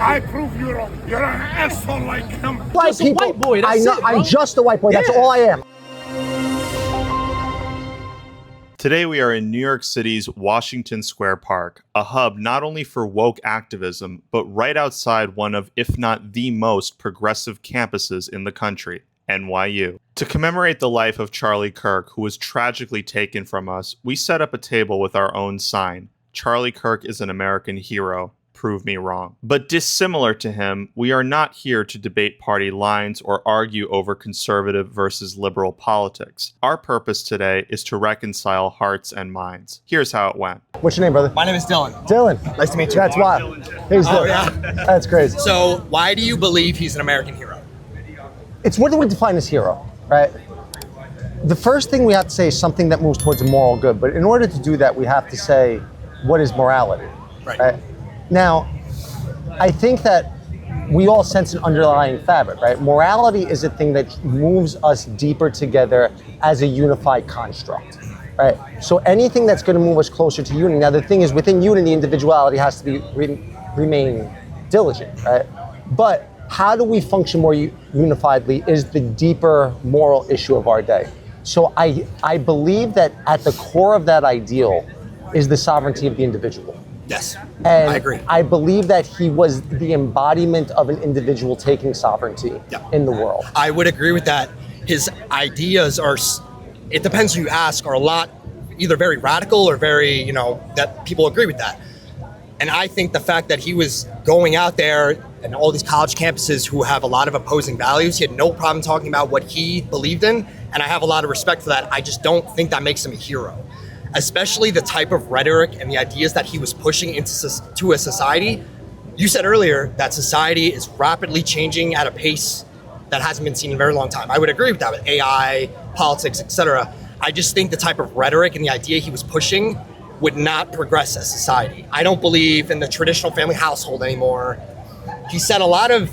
I prove you wrong. You're an asshole like him. White Just a people, white boy, I that's know, it, bro. I'm just a white boy. That's Yeah. all I am. Today we are in New York City's Washington Square Park, a hub not only for woke activism, but right outside one of, if not the most progressive campuses in the country, NYU. To commemorate the life of Charlie Kirk, who was tragically taken from us, we set up a table with our own sign. Charlie Kirk is an American hero. Prove me wrong. But dissimilar to him, we are not here to debate party lines or argue over conservative versus liberal politics. Our purpose today is to reconcile hearts and minds. Here's how it went. What's your name, brother? My name is Dylan. Dylan. Nice to meet you. That's wild. He's Oh, Dylan. yeah. That's crazy. So, why do you believe he's an American hero? It's what do we define as hero, right? The first thing we have to say is something that moves towards a moral good. But in order to do that, we have to say, what is morality? Right? Now, I think that we all sense an underlying fabric, right? Morality is a thing that moves us deeper together as a unified construct, right? So anything that's going to move us closer to unity. Now, the thing is, within unity, individuality has to be remain diligent, right? But how do we function more unifiedly is the deeper moral issue of our day. So I believe that at the core of that ideal is the sovereignty of the individual. Yes, And I agree. I believe that he was the embodiment of an individual taking sovereignty in the world. I would agree with that. His ideas are, it depends who you ask, are a lot either very radical or very, that people agree with that. And I think the fact that he was going out there and all these college campuses who have a lot of opposing values, he had no problem talking about what he believed in. And I have a lot of respect for that. I just don't think that makes him a hero. Especially the type of rhetoric and the ideas that he was pushing into a society. You said earlier that society is rapidly changing at a pace that hasn't been seen in a very long time. I would agree with that with AI, politics, etc. I just think the type of rhetoric and the idea he was pushing would not progress as society. I don't believe in the traditional family household anymore. He said a lot of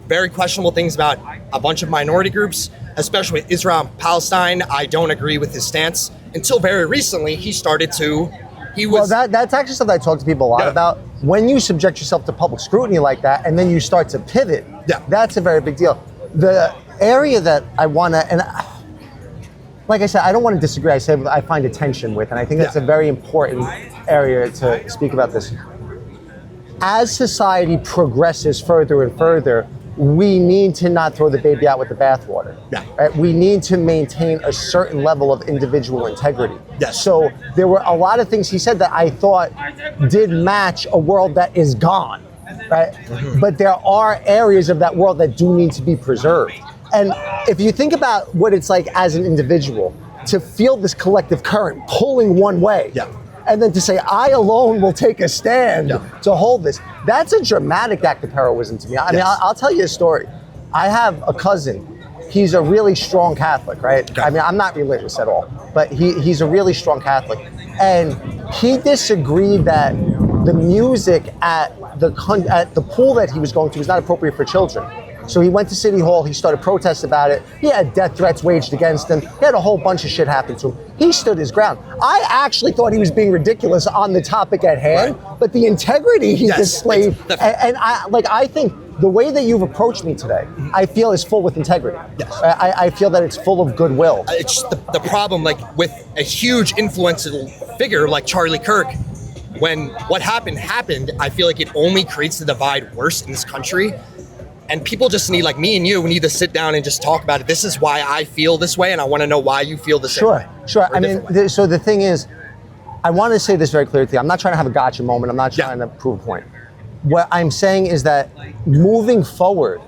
very questionable things about a bunch of minority groups, especially with Israel and Palestine. I don't agree with his stance. Until very recently, he was... Well, that's actually something I talk to people a lot about. When you subject yourself to public scrutiny like that, and then you start to pivot, that's a very big deal. The area that I want to, and like I said, I don't want to disagree. I say I find a tension with, and I think that's a very important area to speak about this. As society progresses further and further, we need to not throw the baby out with the bathwater. Right? We need to maintain a certain level of individual integrity. So there were a lot of things he said that I thought did match a world that is gone, right? But there are areas of that world that do need to be preserved. And if you think about what it's like as an individual to feel this collective current pulling one way, and then to say, I alone will take a stand to hold this. That's a dramatic act of heroism to me. I mean, I'll tell you a story. I have a cousin. He's a really strong Catholic, right? I mean, I'm not religious at all, but he's a really strong Catholic. And he disagreed that the music at the pool that he was going to was not appropriate for children. So he went to City Hall, he started protests about it, he had death threats waged against him, he had a whole bunch of shit happen to him. He stood his ground. I actually thought he was being ridiculous on the topic at hand, but the integrity he displayed, and I think the way that you've approached me today, I feel is full with integrity. I feel that it's full of goodwill. It's the problem, like with a huge influential figure like Charlie Kirk, when what happened, I feel like it only creates the divide worse in this country. And people just need, like me and you, we need to sit down and just talk about it. This is why I feel this way, and I want to know why you feel the same way. Sure. I mean, so the thing is, I want to say this very clearly. I'm not trying to have a gotcha moment. I'm not trying to prove a point. What I'm saying is that moving forward,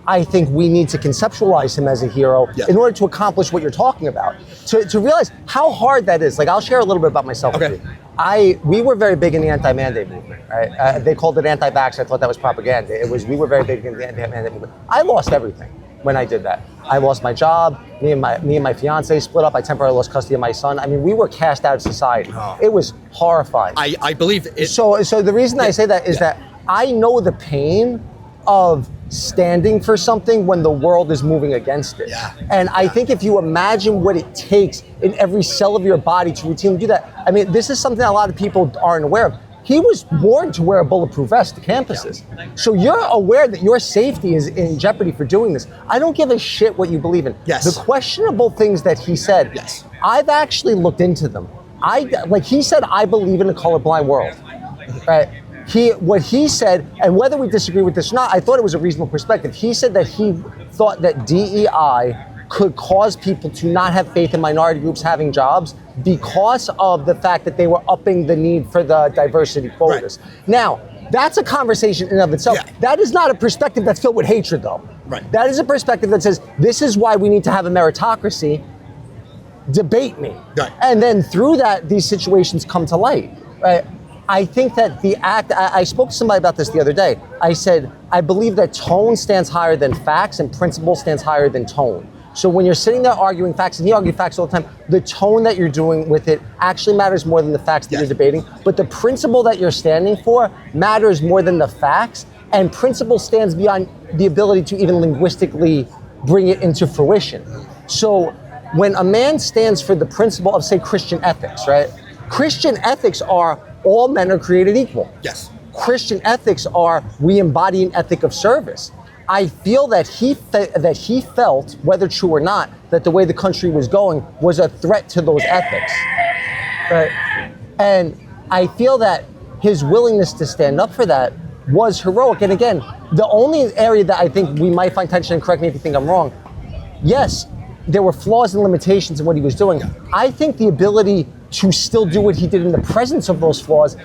I think we need to conceptualize him as a hero in order to accomplish what you're talking about. To realize how hard that is. Like, I'll share a little bit about myself with you. We were very big in the anti-mandate movement, right? They called it anti-vax. I thought that was propaganda. We were very big in the anti-mandate movement. I lost everything when I did that. I lost my job. Me and my fiance split up. I temporarily lost custody of my son. I mean, we were cast out of society. It was horrifying. I believe it. So the reason I say that is that I know the pain of standing for something when the world is moving against it. And I think if you imagine what it takes in every cell of your body to routinely do that, I mean, this is something a lot of people aren't aware of. He was warned to wear a bulletproof vest to campuses. So you're aware that your safety is in jeopardy for doing this. I don't give a shit what you believe in. Yes. The questionable things that he said, Yes. I've actually looked into them. Like he said, I believe in a colorblind world. Right? What he said, and whether we disagree with this or not, I thought it was a reasonable perspective. He said that he thought that DEI could cause people to not have faith in minority groups having jobs because of the fact that they were upping the need for the diversity quotas. Right. Now, that's a conversation in and of itself. Yeah. That is not a perspective that's filled with hatred, though. Right. That is a perspective that says, this is why we need to have a meritocracy. Debate me. Right. And then through that, these situations come to light. Right? I think that the act, I spoke to somebody about this the other day. I said, I believe that tone stands higher than facts and principle stands higher than tone. So when you're sitting there arguing facts, and you argue facts all the time, the tone that you're doing with it actually matters more than the facts that you're debating. But the principle that you're standing for matters more than the facts, and principle stands beyond the ability to even linguistically bring it into fruition. So when a man stands for the principle of, say, Christian ethics, right? Christian ethics are all men are created equal. Yes. Christian ethics are we embody an ethic of service. I feel that he felt, whether true or not, that the way the country was going was a threat to those ethics. Right? And I feel that his willingness to stand up for that was heroic. And again, the only area that I think we might find tension, and correct me if you think I'm wrong, yes, there were flaws and limitations in what he was doing. I think the ability to still do what he did in the presence of those flaws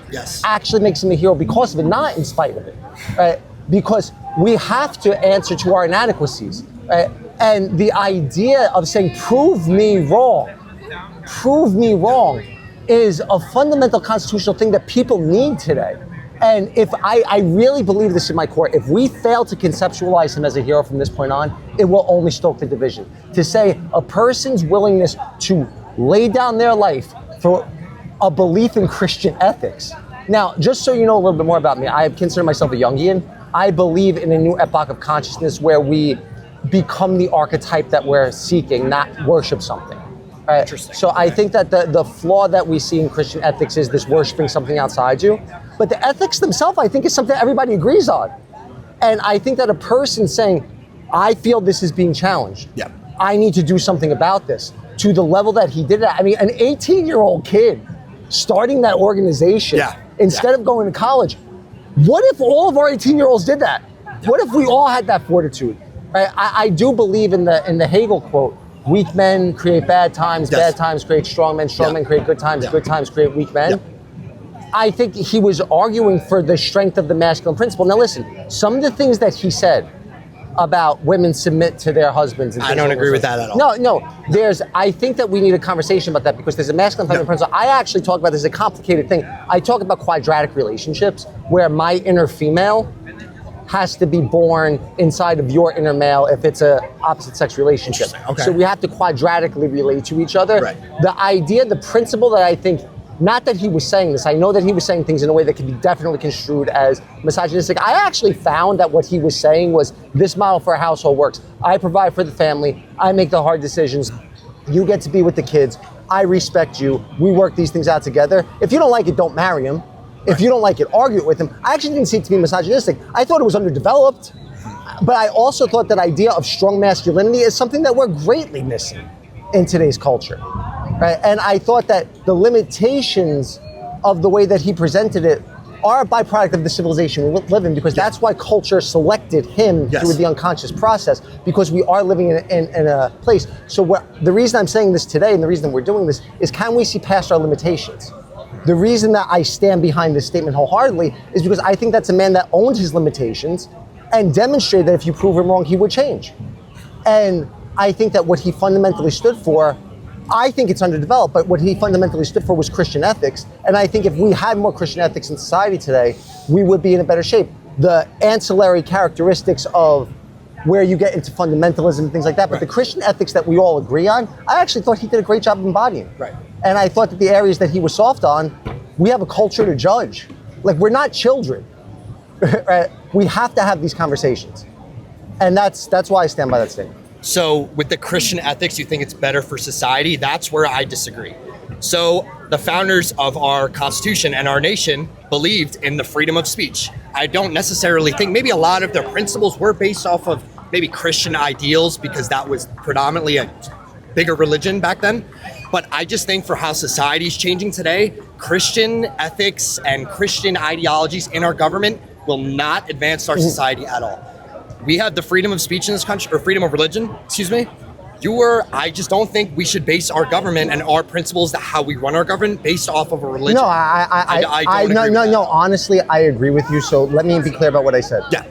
actually makes him a hero because of it, not in spite of it. Right? Because we have to answer to our inadequacies. Right? And the idea of saying, prove me wrong is a fundamental constitutional thing that people need today. And if I really believe this in my core, if we fail to conceptualize him as a hero from this point on, it will only stoke the division. To say a person's willingness to lay down their life for a belief in Christian ethics. Now, just so you know a little bit more about me, I consider myself a Jungian. I believe in a new epoch of consciousness where we become the archetype that we're seeking, not worship something. Right? Interesting. So I think that the flaw that we see in Christian ethics is this worshiping something outside you. But the ethics themselves, I think, is something everybody agrees on. And I think that a person saying, I feel this is being challenged. Yeah. I need to do something about this, to the level that he did it. I mean, an 18-year-old kid starting that organization instead of going to college. What if all of our 18-year-olds did that? What if we all had that fortitude? Right? I do believe in the Hegel quote, weak men create bad times, bad times create strong men create good times create weak men. I think he was arguing for the strength of the masculine principle. Now listen, some of the things that he said about women submit to their husbands. And I don't agree with that at all. No. I think that we need a conversation about that because there's a masculine feminine principle. I actually talk about this as a complicated thing. I talk about quadratic relationships where my inner female has to be born inside of your inner male if it's a opposite sex relationship. Okay. So we have to quadratically relate to each other. Right. The idea, the principle that I think, not that he was saying this, I know that he was saying things in a way that can be definitely construed as misogynistic. I actually found that what he was saying was this model for a household works. I provide for the family, I make the hard decisions, you get to be with the kids, I respect you, we work these things out together. If you don't like it, don't marry him. If you don't like it, argue it with him. I actually didn't see it to be misogynistic. I thought it was underdeveloped, but I also thought that idea of strong masculinity is something that we're greatly missing in today's culture. Right? And I thought that the limitations of the way that he presented it are a byproduct of the civilization we live in because that's why culture selected him through the unconscious process because we are living in a place. So the reason I'm saying this today and the reason we're doing this is can we see past our limitations? The reason that I stand behind this statement wholeheartedly is because I think that's a man that owned his limitations and demonstrated that if you prove him wrong, he would change. And I think that what he fundamentally stood for, I think it's underdeveloped, but what he fundamentally stood for was Christian ethics. And I think if we had more Christian ethics in society today, we would be in a better shape. The ancillary characteristics of where you get into fundamentalism and things like that, but the Christian ethics that we all agree on, I actually thought he did a great job of embodying. Right. And I thought that the areas that he was soft on, we have a culture to judge. Like, we're not children. Right? We have to have these conversations. And that's why I stand by that statement. So with the Christian ethics, you think it's better for society? That's where I disagree. So the founders of our Constitution and our nation believed in the freedom of speech. I don't necessarily think, maybe a lot of their principles were based off of maybe Christian ideals because that was predominantly a bigger religion back then. But I just think for how society is changing today, Christian ethics and Christian ideologies in our government will not advance our society at all. We have the freedom of speech in this country, or freedom of religion, excuse me. I just don't think we should base our government and our principles, that how we run our government, based off of a religion. No, I honestly, I agree with you. So let me be clear about what I said. Yeah.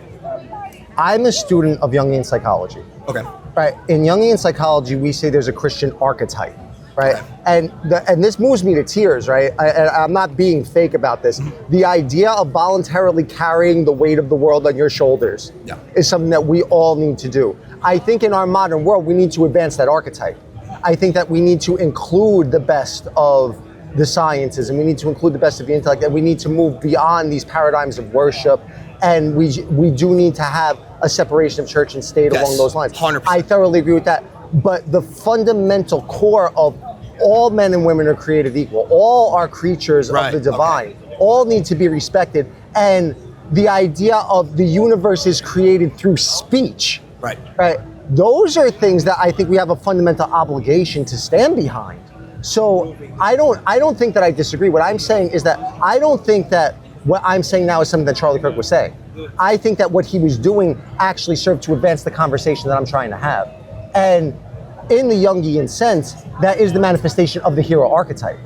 I'm a student of Jungian psychology. Okay. Right. In Jungian psychology, we say there's a Christian archetype. Right. Okay. And this moves me to tears, right? I'm not being fake about this. The idea of voluntarily carrying the weight of the world on your shoulders is something that we all need to do. I think in our modern world, we need to advance that archetype. I think that we need to include the best of the sciences, and we need to include the best of the intellect, and we need to move beyond these paradigms of worship, and we do need to have a separation of church and state along those lines. 100%. I thoroughly agree with that. But the fundamental core of all men and women are created equal. All are creatures of the divine. Okay. All need to be respected. And the idea of the universe is created through speech. Right. Those are things that I think we have a fundamental obligation to stand behind. So I don't think that I disagree. What I'm saying is that I don't think that what I'm saying now is something that Charlie Kirk was saying. I think that what he was doing actually served to advance the conversation that I'm trying to have. And in the Jungian sense, that is the manifestation of the hero archetype,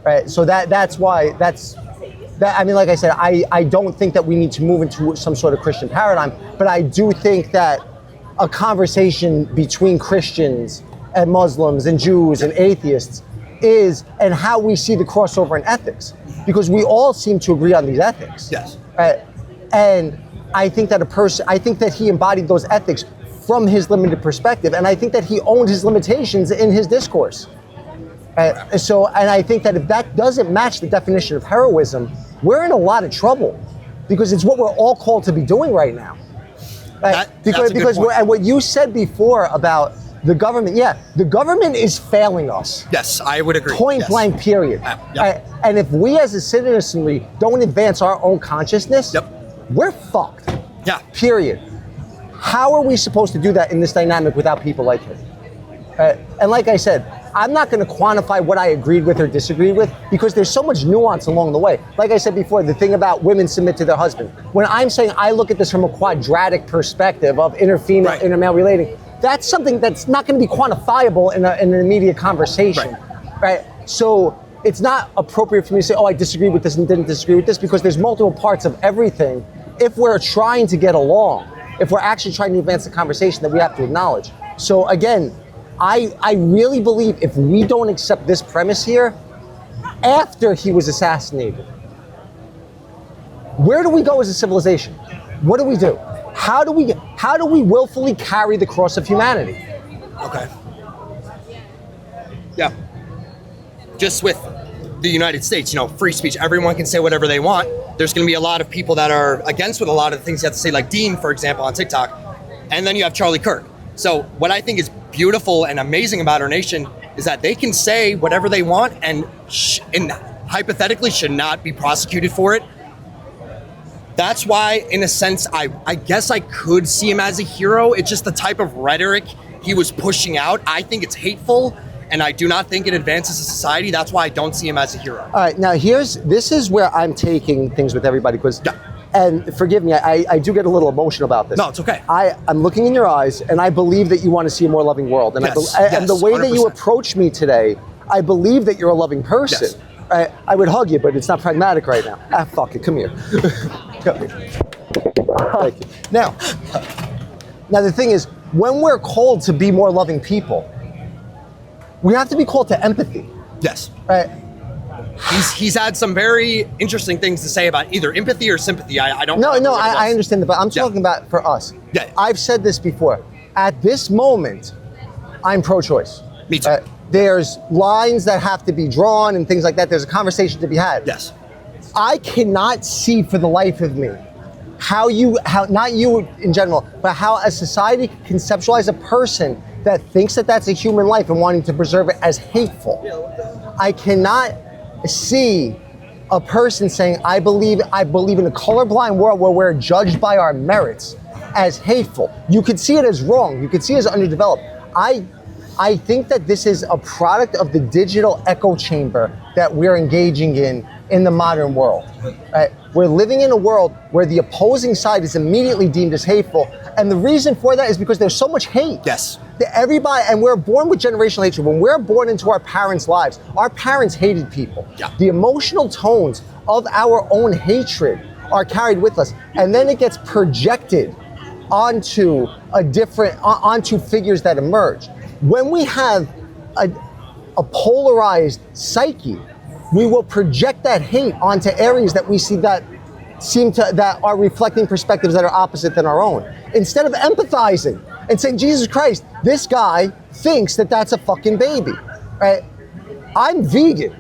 right? So that's why I mean, like I said, I don't think that we need to move into some sort of Christian paradigm, but I do think that a conversation between Christians and Muslims and Jews and atheists is, and how we see the crossover in ethics, because we all seem to agree on these ethics. Yes. Right? And I think that he embodied those ethics from his limited perspective, and I think that he owned his limitations in his discourse. And I think that if that doesn't match the definition of heroism, we're in a lot of trouble, because it's what we're all called to be doing right now. Because what you said before about the government, the government is failing us. Yes, I would agree. Point blank, period. And if we as a citizenry don't advance our own consciousness, we're fucked. Yeah. Period. How are we supposed to do that in this dynamic without people like him? And like I said, I'm not going to quantify what I agreed with or disagreed with, because there's so much nuance along the way. Like I said before, the thing about women submit to their husband. When I'm saying I look at this from a quadratic perspective of inner female, inner male relating, that's something that's not going to be quantifiable in an immediate conversation, right? So it's not appropriate for me to say, oh, I disagree with this and didn't disagree with this, because there's multiple parts of everything. If we're trying to get along, if we're actually trying to advance the conversation, that we have to acknowledge. So again, I really believe if we don't accept this premise here, after he was assassinated, where do we go as a civilization? What do we do? How do we willfully carry the cross of humanity? Okay. Yeah. Just with the United States, free speech, everyone can say whatever they want. There's going to be a lot of people that are against with a lot of the things you have to say, like Dean, for example, on TikTok. And then you have Charlie Kirk. So what I think is beautiful and amazing about our nation is that they can say whatever they want and hypothetically should not be prosecuted for it. That's why, in a sense, I guess I could see him as a hero. It's just the type of rhetoric he was pushing out. I think it's hateful, and I do not think it advances a society. That's why I don't see him as a hero. All right, now this is where I'm taking things with everybody, because, and forgive me, I do get a little emotional about this. No, it's okay. I'm looking in your eyes, and I believe that you want to see a more loving world. And, and the way 100%. That you approach me today, I believe that you're a loving person. Yes. I would hug you, but it's not pragmatic right now. Fuck it, come here. Come here. Thank you. Now, the thing is, when we're called to be more loving people, we have to be called to empathy. Yes. Right? He's had some very interesting things to say about either empathy or sympathy. I don't know. No, I understand that, but I'm talking about for us. Yeah. I've said this before. At this moment, I'm pro-choice. Me too. There's lines that have to be drawn and things like that. There's a conversation to be had. Yes. I cannot see for the life of me how not you in general, but how a society can conceptualize a person that thinks that that's a human life and wanting to preserve it as hateful. I cannot see a person saying, I believe in a colorblind world where we're judged by our merits as hateful. You could see it as wrong. You could see it as underdeveloped. I think that this is a product of the digital echo chamber that we're engaging in the modern world. Right? We're living in a world where the opposing side is immediately deemed as hateful. And the reason for that is because there's so much hate. Yes. Everybody, and we're born with generational hatred. When we're born into our parents' lives, our parents hated people. Yeah. The emotional tones of our own hatred are carried with us. And then it gets projected onto onto figures that emerge. When we have a polarized psyche, we will project that hate onto areas that we see that are reflecting perspectives that are opposite than our own. Instead of empathizing and saying, Jesus Christ, this guy thinks that that's a fucking baby, right? I'm vegan,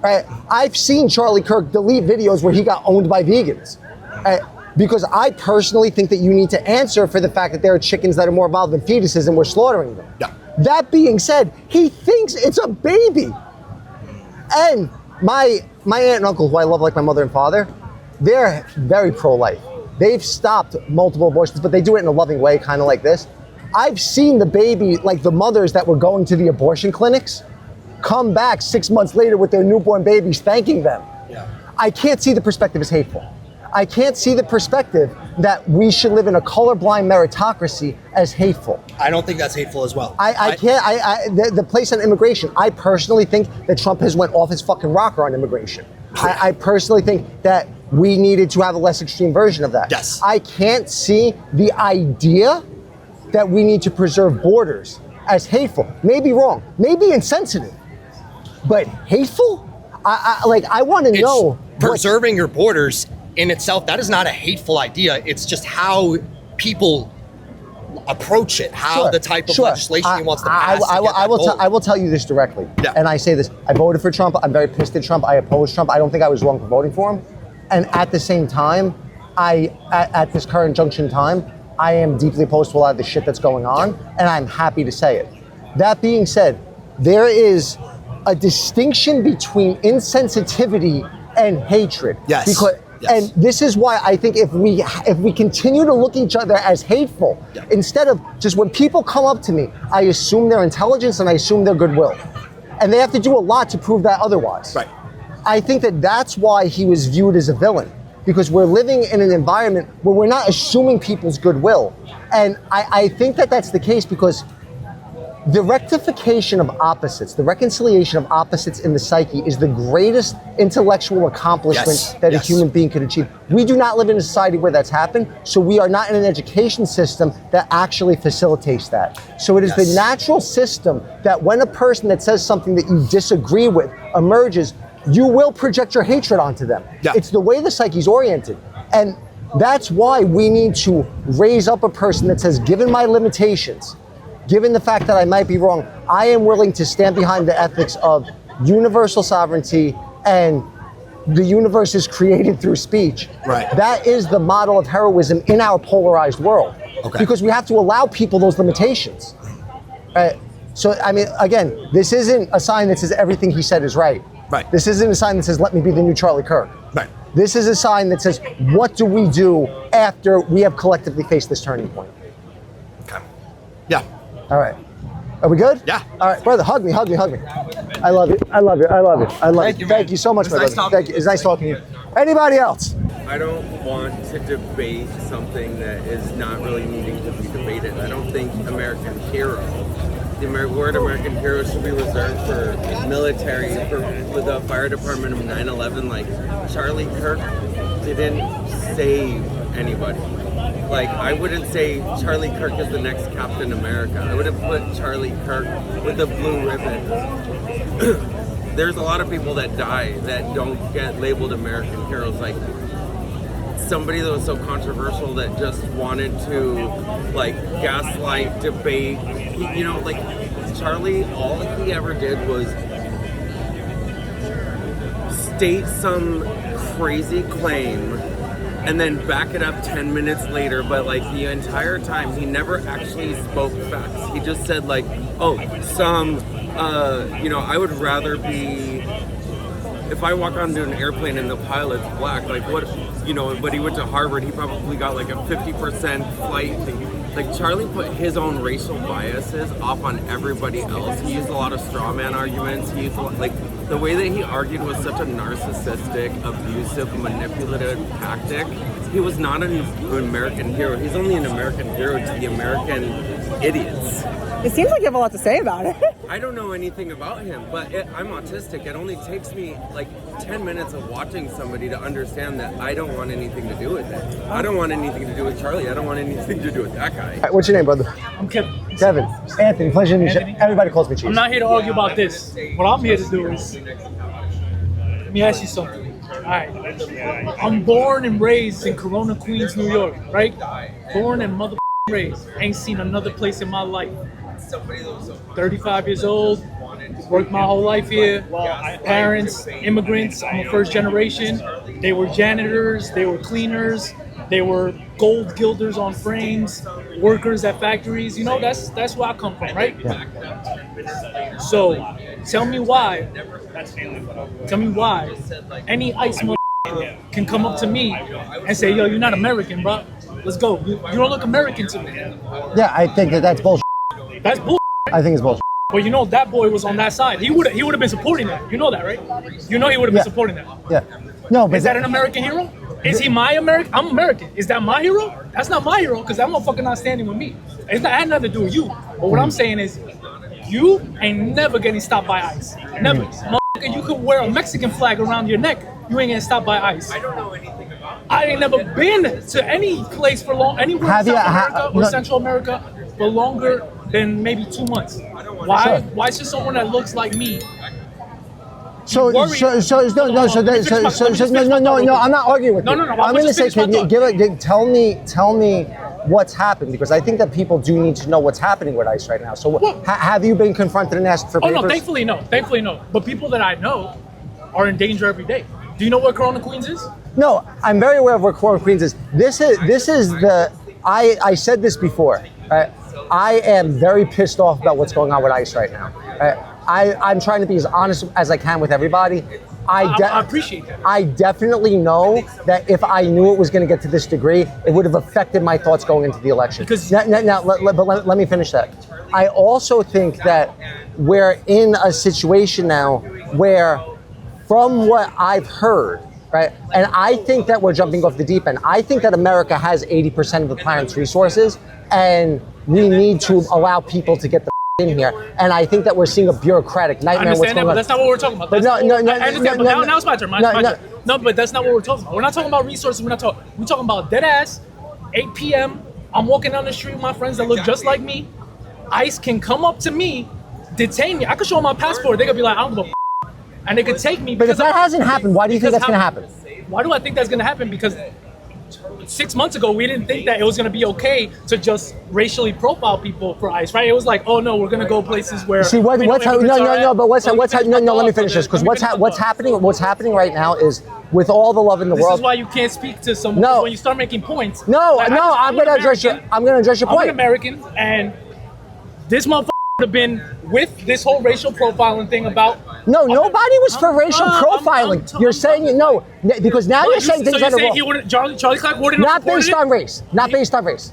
right? I've seen Charlie Kirk delete videos where he got owned by vegans, right? Because I personally think that you need to answer for the fact that there are chickens that are more evolved than fetuses and we're slaughtering them. Yeah. That being said, he thinks it's a baby. And my aunt and uncle, who I love like my mother and father, they're very pro-life. They've stopped multiple abortions, but they do it in a loving way, kind of like this. I've seen the baby, like the mothers that were going to the abortion clinics, come back 6 months later with their newborn babies thanking them. Yeah. I can't see the perspective as hateful. I can't see the perspective that we should live in a colorblind meritocracy as hateful. I don't think that's hateful as well. I can't. The place on immigration, I personally think that Trump has went off his fucking rocker on immigration. I personally think that we needed to have a less extreme version of that. Yes. I can't see the idea that we need to preserve borders as hateful. Maybe wrong, maybe insensitive, but hateful? I want to know. Preserving your borders in itself, that is not a hateful idea. It's just how people approach it, how the type of legislation he wants to pass. I will tell you this directly, and I say this, I voted for Trump, I'm very pissed at Trump, I oppose Trump, I don't think I was wrong for voting for him, and at the same time, at this current junction time, I am deeply opposed to a lot of the shit that's going on, and I'm happy to say it. That being said, there is a distinction between insensitivity and hatred. Yes. Because and this is why I think if we continue to look at each other as hateful, instead of just when people come up to me, I assume their intelligence and I assume their goodwill. And they have to do a lot to prove that otherwise. Right. I think that that's why he was viewed as a villain, because we're living in an environment where we're not assuming people's goodwill. And I think that that's the case because the rectification of opposites, the reconciliation of opposites in the psyche is the greatest intellectual accomplishment that a human being could achieve. We do not live in a society where that's happened, so we are not in an education system that actually facilitates that. So it is the natural system that when a person that says something that you disagree with emerges, you will project your hatred onto them. It's the way the psyche's oriented. And that's why we need to raise up a person that says, given my limitations, given the fact that I might be wrong, I am willing to stand behind the ethics of universal sovereignty and the universe is created through speech. Right. That is the model of heroism in our polarized world. Okay. Because we have to allow people those limitations. So, I mean, again, this isn't a sign that says everything he said is right. Right. This isn't a sign that says, let me be the new Charlie Kirk. Right. This is a sign that says, what do we do after we have collectively faced this turning point? Okay. Yeah. All right. Are we good? Yeah. All right, brother, hug me. I love you. I love you. Thank you so much, my brother. Thank you. It's nice talking to you. Anybody else? I don't want to debate something that is not really needing to be debated. I don't think American hero, the word American hero should be reserved for military, for the fire department of 9/11. Like, Charlie Kirk didn't save anybody. Like, I wouldn't say Charlie Kirk is the next Captain America. I would have put Charlie Kirk with a blue ribbon. There's a lot of people that die that don't get labeled American heroes. Like, somebody that was so controversial that just wanted to, like, gaslight, debate. You know, like, Charlie, all he ever did was state some crazy claim and then back it up 10 minutes later, but like the entire time he never actually spoke facts. He just said like, oh, I would rather be if I walk onto an airplane and the pilot's black, like what, you know, but he went to Harvard, he probably got like a 50% flight thing. Like Charlie put his own racial biases off on everybody else. He used a lot of straw man arguments. He used like the way that he argued was such a narcissistic, abusive, manipulative tactic. He was not an American hero. He's only an American hero to the American idiots. It seems like you have a lot to say about it. I don't know anything about him, but I'm autistic. It only takes me like 10 minutes of watching somebody to understand that I don't want anything to do with it. I don't want anything to do with Charlie. I don't want anything to do with that guy. All right, what's your name, brother? I'm Kevin. Kevin. Anthony, pleasure to meet you. Everybody calls me Cheese. I'm not here to argue about this. What I'm here to do is, let me ask you something. All right. I'm born and raised in Corona, Queens, New York, right? Born and mother raised. Ain't seen another place in my life. 35 years old, worked my whole life here. Parents, immigrants, I'm a first generation. They were janitors, they were cleaners, they were gold gilders on frames, workers at factories. You know, that's where I come from, right? Yeah. So, tell me why any ICE can come up to me and say, yo, you're not American, bro. Let's go. You don't look American to me. Yeah, I think that's bullshit. That's bull. I think it's bullshit. Well, you know that boy was on that side. He would have been supporting that. You know that, right? You know he would have been supporting that. Yeah. No, but is that an American hero? Is he my American? I'm American. Is that my hero? That's not my hero because that motherfucker not standing with me. It had nothing to do with you. But what I'm saying is, you ain't never getting stopped by ICE. Never. Motherfucker, you could wear a Mexican flag around your neck. You ain't getting stopped by ICE. I don't know anything about. I ain't never been to any place for long, anywhere in South America or Central America for longer than maybe 2 months. Why? Sure. Why should someone that looks like me? No, I'm not arguing with you. No. I'm going to say, tell me what's happened, because I think that people do need to know what's happening with ICE right now. So, have you been confronted and asked for papers? Oh no, thankfully no. But people that I know are in danger every day. Do you know where Corona Queens is? No, I'm very aware of where Corona Queens is. This is the. I said this before. I am very pissed off about what's going on with ICE right now. I'm trying to be as honest as I can with everybody. I appreciate that. I definitely know that if I knew it was going to get to this degree, it would have affected my thoughts going into the election. But let me finish that. I also think that we're in a situation now where, from what I've heard, right, and I think that we're jumping off the deep end. I think that America has 80% of the planet's resources, and we need to allow people to get the in here. And I think that we're seeing a bureaucratic nightmare. What's going on. That's not what we're talking about. But now it's my turn. No, but that's not what we're talking about. We're not talking about resources. We're talking about dead ass. 8 p.m. I'm walking down the street with my friends that look just like me. ICE can come up to me, detain me. I could show them my passport. They could be like, I don't give a and they could take me. But if that hasn't happened, why do you think that's going to happen? Why do I think that's going to happen? Because 6 months ago, we didn't think that it was going to be okay to just racially profile people for ICE, right? It was like, oh no, we're going to go places where. See, let me finish this, because what's happening right now is, with all the love in the world. This is why you can't speak to someone when you start making points. I'm going to address your point. I'm an American, and this motherfucker would have been with this whole racial profiling thing about. No, nobody was for racial profiling. You're saying no, because now you're saying things that are wrong. Charlie Kirk wouldn't not based on race. Not based on race.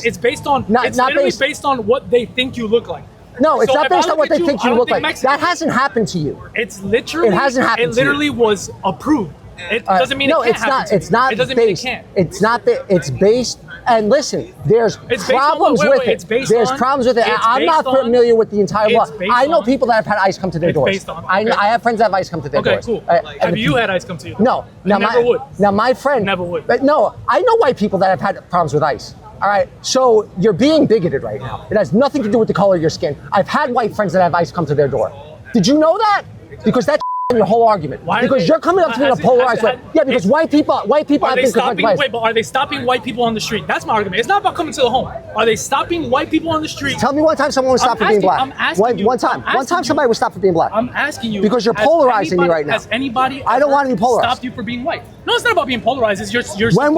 It's based on. It's literally based on what they think you look like. No, it's not based on what they think you look like. That hasn't happened to you. It's literally. It hasn't happened. It literally was approved. It doesn't mean it can't happen to you. It's not. It doesn't mean it can't. It's not. It's based. And listen, there's problems with it. There's problems with it. I'm not familiar with the entire law. I know people that have had ICE come to their doors. I have friends that have ICE come to their doors. Okay, cool. Have you had ICE come to you? No. Never would. Now, my friend. Never would. But no, I know white people that have had problems with ICE. All right, so you're being bigoted right now. It has nothing to do with the color of your skin. I've had white friends that have ICE come to their door. Did you know that? Because that's your whole argument. Because you're coming up to me in a polarized way. Yeah, because white people have been confronted. Wait, but are they stopping white people on the street? That's my argument. It's not about coming to the home. Are they stopping white people on the street? Tell me one time someone was stopped for being black. I'm asking you. One time somebody was stopped for being black. I'm asking you. Because you're polarizing me right now. Has anybody I don't want to be polarized. stopped you for being white? No, it's not about being polarized. It's you're when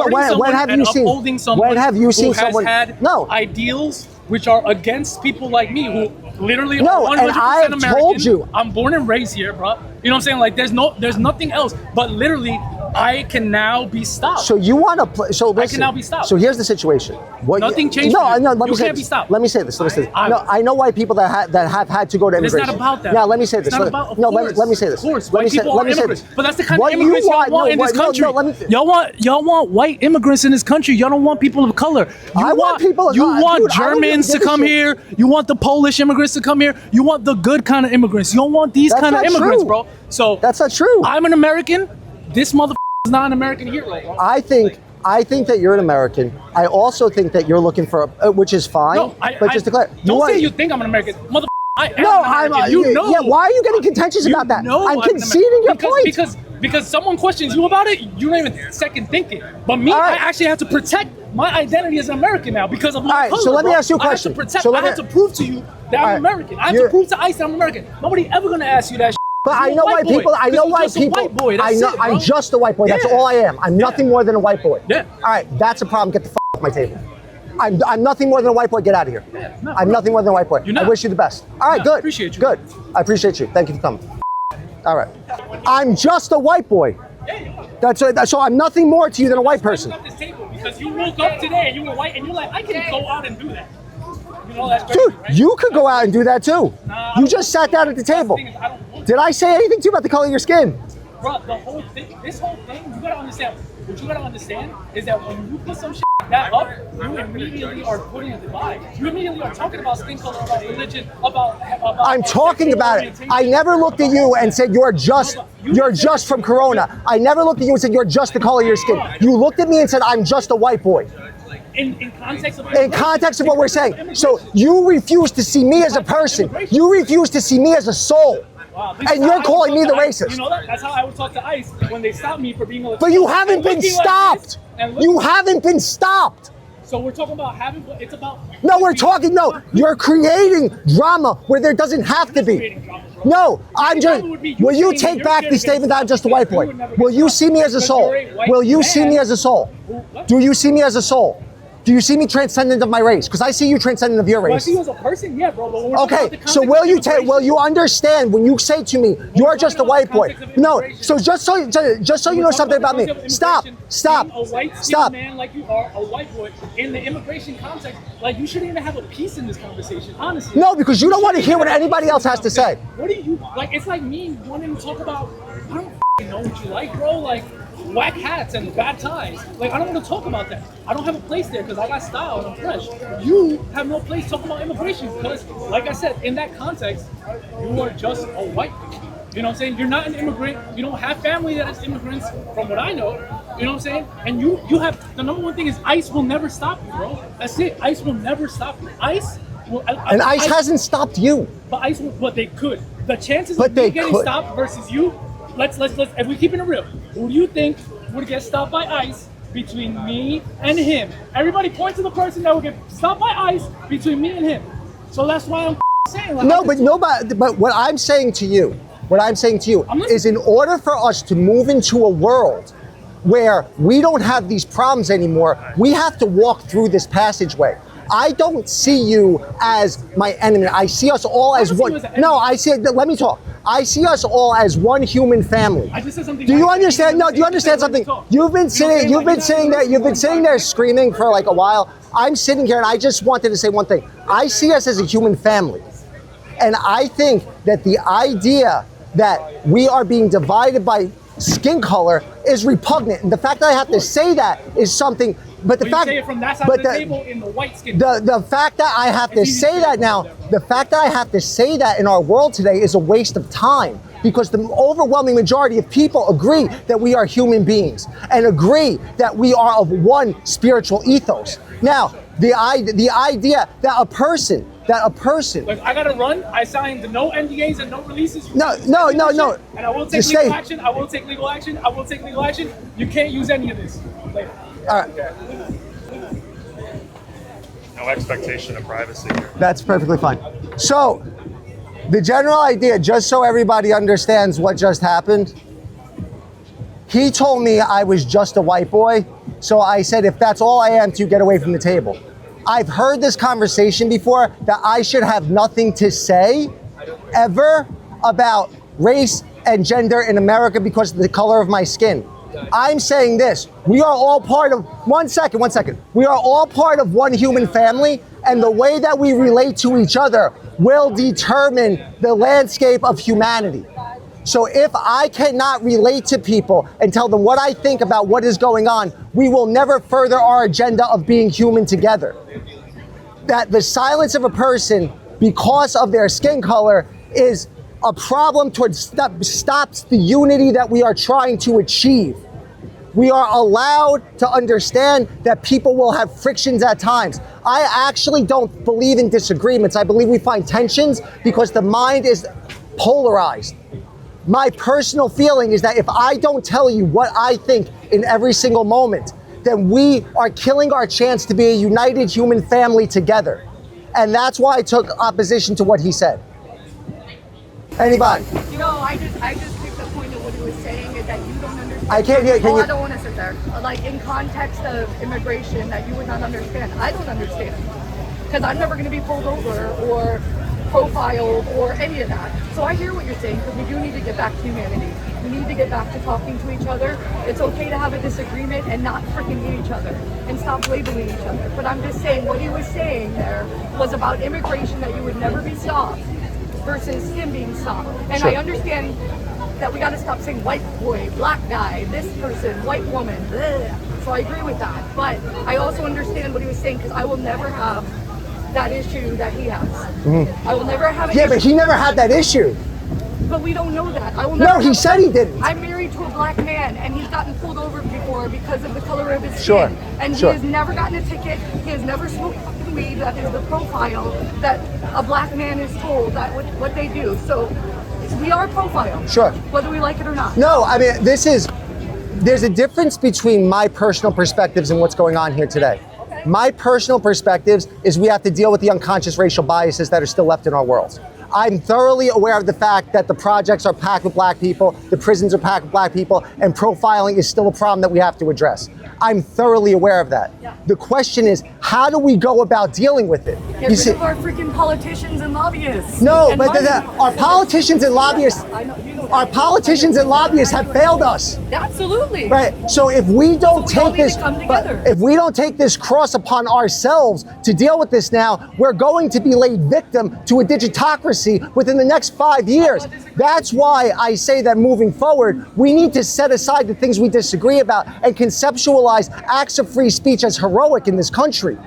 have you seen who someone has had ideals which are against people like me who literally are 100% and I American. told you. I'm born and raised here, bro. You know what I'm saying? Like there's nothing else. But literally, I can now be stopped. So you want to play? So listen, I can now be stopped. So here's the situation. Nothing changed. No, for you. no. Let me You say can't this. be stopped. Let me say this. No, I know white people that have had to go to It's immigration. not about that. Now let me say this. It's not about, of no, course. let me say this. Of course, Let me white say, people let are me say immigrants. this. But that's the kind What of you immigrants y'all want- want no, in this what- no, country. no, let me- Y'all want white immigrants in this country. Y'all don't want people of color. I want people of You color. want Dude, I don't Germans give to a come shit. here. You want the Polish immigrants to come here. You want the good kind of immigrants. You don't want these That's kind of not immigrants, true. bro. So That's not true. I'm an American. This motherfucker is not an American hero, bro. I think that you're an American. I also think that you're looking for, which is fine. No, but just to clarify, don't say you think I'm an American, motherfucker. I am No, an American. You know. Yeah, why are you getting contentious about that? know I'm an conceding your American. point. Because someone questions you about it, you don't even second think it. But me, All right. I actually have to protect my identity as an American now because of my All right, color. so let me bro. ask you a question. I have to protect. So I let me- have to prove to you that All right, I'm American. I have you're- to prove to ICE that I'm American. Nobody ever gonna ask you that. Shit. But I know white people. I know white people. White boy. I That's know. it, I'm bro. just a white boy. That's Yeah. all I am. I'm nothing more than a white boy. Yeah. All right, that's a problem. Get the off my table. I'm nothing more than a white boy. Get out of here. Yeah, no, I'm bro. nothing more than a white boy. You're not. I wish you the best. All right, No, good. appreciate you. Good. I appreciate you. Thank you for coming. All right. I'm just a white boy. So I'm nothing more to you than a white person. At this table because you woke up today and you were white and you're like, I can go out and do that. You know that's crazy, Dude, right? you could go out and do that too. Nah, You just sat down at the table. thing is, I don't want Did I say anything to you about the color of your skin? Bro, the whole thing, this whole thing, you gotta understand. What you gotta understand is that when you put some shit like that up, you immediately are putting a divide. You immediately are talking about skin color, about religion, about I'm talking sexual about it. orientation. I never looked at you and said you're just from Corona. I never looked at you and said you're just the color of your skin. You looked at me and said I'm just a white boy. In context of In context of what we're saying. So you refuse to see me as a person. You refuse to see me as a soul. Wow, this And is how you're I calling would me talk the to ICE. racist. You know that? That's how I would talk to ICE when they stop me for being a But you haven't been stopped. You haven't been stopped. So we're talking about having, it's about. No, you're creating drama where there doesn't have to be. No, I'm just, will you take back the statement that I'm just a white boy? Will you see me as a soul? Will you see me as a soul? Do you see me as a soul? Do you see me transcendent of my race? Because I see you transcendent of your Do I race. see you as a person? Yeah, bro. But when we're talking about Okay, the so context will of you take? immigration- Will you understand when you say to me, "You're just a white boy"? context of No. immigration. So just so you know something about me. Stop. Stop. Being a white Stop. man like you are, a white boy, in the immigration context, like you shouldn't even have a piece in this conversation, honestly. No, because you don't want to hear what anybody else has to say. What do you like? It's like me wanting to talk about. I don't know what you like, bro. Like whack hats and bad ties. Like I don't want to talk about that. I don't have a place there because I got style and I'm fresh. You have no place talking about immigration because, like I said, in that context, you are just a white. You know what I'm saying? You're not an immigrant. You don't have family that is immigrants, from what I know. You know what I'm saying? And you have the number one thing is ICE will never stop you, bro. That's it. ICE will never stop you. ICE will. And ICE hasn't stopped you. But ICE will, but they could. The chances But of they me getting could. stopped versus you. Let's. If we keeping it real, who do you think would get stopped by ICE between me and him? Everybody point to the person that would get stopped by ICE between me and him. So that's why I'm saying. Like, No, but nobody. But what I'm saying to you is, in order for us to move into a world where we don't have these problems anymore, we have to walk through this passageway. I don't see you as my enemy. I see us all as one. No, I see. Let me talk. I see us all as one human family. I just said something. Do you understand? No, do you understand something? You've been sitting there screaming for like a while. I'm sitting here and I just wanted to say one thing. I see us as a human family. And I think that the idea that we are being divided by skin color is repugnant. And the fact that I have to say that is something, but the But fact, you say it from that side but of the table in the white skin. the fact that I have to It's easy say to that say. now, the fact that I have to say that in our world today is a waste of time, because the overwhelming majority of people agree that we are human beings and agree that we are of one spiritual ethos. Now, the idea that a person Like I gotta run. I signed no NDAs and no releases. No. And I will take Just legal stay. action. I will take legal action. You can't use any of this. Later. All right, No expectation of privacy here. that's perfectly fine. So, the general idea, just so everybody understands what just happened, he told me I was just a white boy, so I said, if that's all I am, to get away from the table. I've heard this conversation before, that I should have nothing to say ever about race, and gender in America because of the color of my skin. I'm saying this, we are all part of, one second. We are all part of one human family, and the way that we relate to each other will determine the landscape of humanity. So if I cannot relate to people and tell them what I think about what is going on, we will never further our agenda of being human together. That the silence of a person because of their skin color is a problem towards stops the unity that we are trying to achieve. We are allowed to understand that people will have frictions at times. I actually don't believe in disagreements. I believe we find tensions because the mind is polarized. My personal feeling is that if I don't tell you what I think in every single moment, then we are killing our chance to be a united human family together. And that's why I took opposition to what he said. Anybody? You know, I just picked the point of what he was saying is that you don't understand. I can't hear. I don't want to sit there. Like in context of immigration, that you would not understand. I don't understand because I'm never going to be pulled over or profiled or any of that. So I hear what you're saying because we do need to get back to humanity. We need to get back to talking to each other. It's okay to have a disagreement and not freaking hate each other and stop labeling each other. But I'm just saying what he was saying there was about immigration, that you would never be stopped versus him being stopped. And Sure. I understand that we got to stop saying white boy, black guy, this person, white woman. Bleh. So I agree with that. But I also understand what he was saying because I will never have that issue that he has. I will never have an Yeah, issue. but he never had that issue. But we don't know that. I will never No, he have said he didn't. I'm married to a black man, and he's gotten pulled over before because of the color of his skin. Sure, And sure. he has never gotten a ticket. He has never smoked fucking weed. That is the profile that a black man is told that what they do. So we are profiled. Sure. Whether we like it or not. No, I mean, there's a difference between my personal perspectives and what's going on here today. My personal perspectives is we have to deal with the unconscious racial biases that are still left in our world. I'm thoroughly aware of the fact that the projects are packed with black people, the prisons are packed with black people, and profiling is still a problem that we have to address. I'm thoroughly aware of that. Yeah. The question is, how do we go about dealing with it? Get rid of our freaking politicians and lobbyists. No, And but money. our politicians and lobbyists, I know, you know our that. politicians and lobbyists have failed us. Absolutely. Right. So if we don't So we all take need this, to come together. if we don't take this cross upon ourselves to deal with this now, we're going to be laid victim to a digitocracy within the next 5 years. That's why I say that moving forward, we need to set aside the things we disagree about and conceptualize acts of free speech as heroic in this country,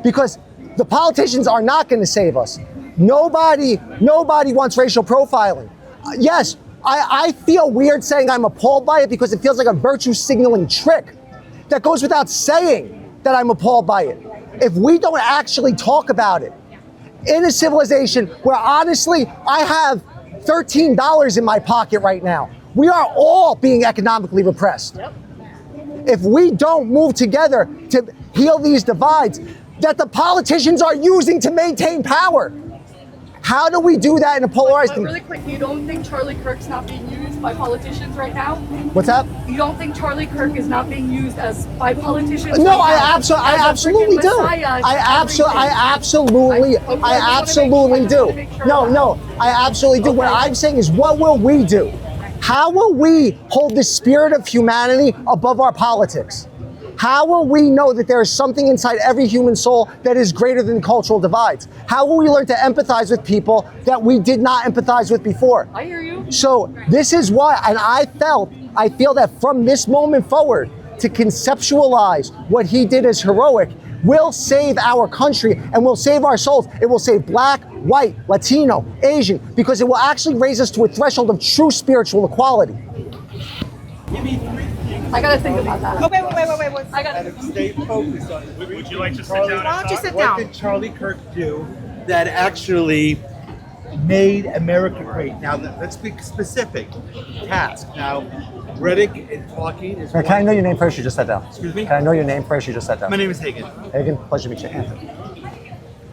because the politicians are not going to save us. Nobody wants racial profiling. Yes. I feel weird saying I'm appalled by it because it feels like a virtue signaling trick that goes without saying that I'm appalled by it. If we don't actually talk about it in a civilization where honestly I have $13 in my pocket right now, we are all being economically repressed. Yep. If we don't move together to heal these divides that the politicians are using to maintain power, how do we do that in a polarized? But really quick, you don't think Charlie Kirk's not being used by politicians right now? What's that? You don't think Charlie Kirk is not being used by politicians? No, right I now absolutely as a absolutely freaking do. messiah to I absolutely do. No, I absolutely do. What Okay. I'm saying is, what will we do? How will we hold the spirit of humanity above our politics? How will we know that there is something inside every human soul that is greater than cultural divides? How will we learn to empathize with people that we did not empathize with before? I hear you. So this is why, and I feel that from this moment forward, to conceptualize what he did as heroic will save our country and will save our souls. It will save black, white, Latino, Asian, because it will actually raise us to a threshold of true spiritual equality. I gotta think about that. Oh, wait. I gotta. Stay focused on it. Would you like to sit down? Why don't you sit What down? did Charlie Kirk do that actually made America great? Now, let's be specific. Task. Now, Reddick and talking is. Can I know your name first? You just sat down. Excuse me? Can I know your name first? You just sat down. My name is Hagen. Hagen, pleasure to meet you. Anthony. Go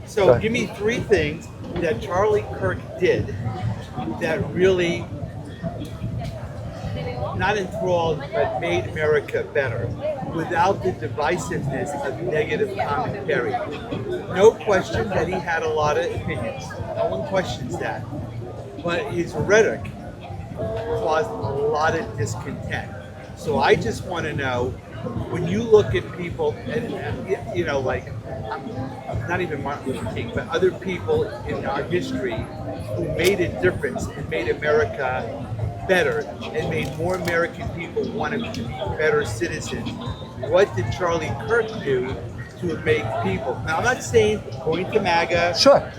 So, ahead. give me 3 things that Charlie Kirk did that really not enthralled, but made America better without the divisiveness of negative commentary. No question that he had a lot of opinions. No one questions that. But his rhetoric caused a lot of discontent. So I just want to know, when you look at people, and you know, like I'm not even Martin Luther King, but other people in our history who made a difference and made America better and made more American people want to be better citizens. What did Charlie Kirk do to make people? Now, I'm not saying going to MAGA. Sure.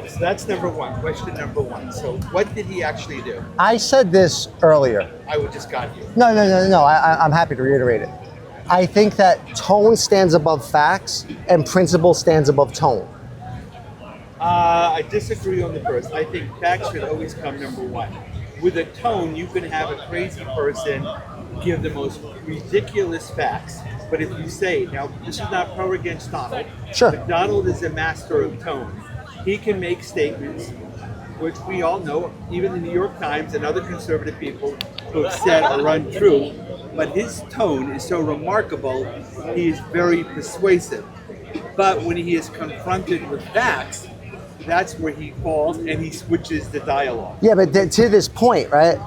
So that's number one. Question number one. So what did he actually do? I said this earlier. I would just got you. No. I'm happy to reiterate it. I think that tone stands above facts and principle stands above tone. I disagree on the first. I think facts should always come number one. With a tone, you can have a crazy person give the most ridiculous facts. But if you say, now this is not pro or against Donald, Sure. but Donald is a master of tone. He can make statements, which we all know, even the New York Times and other conservative people who have said are untrue. But his tone is so remarkable, he is very persuasive. But when he is confronted with facts, that's where he falls and he switches the dialogue. Yeah, but to this point, right?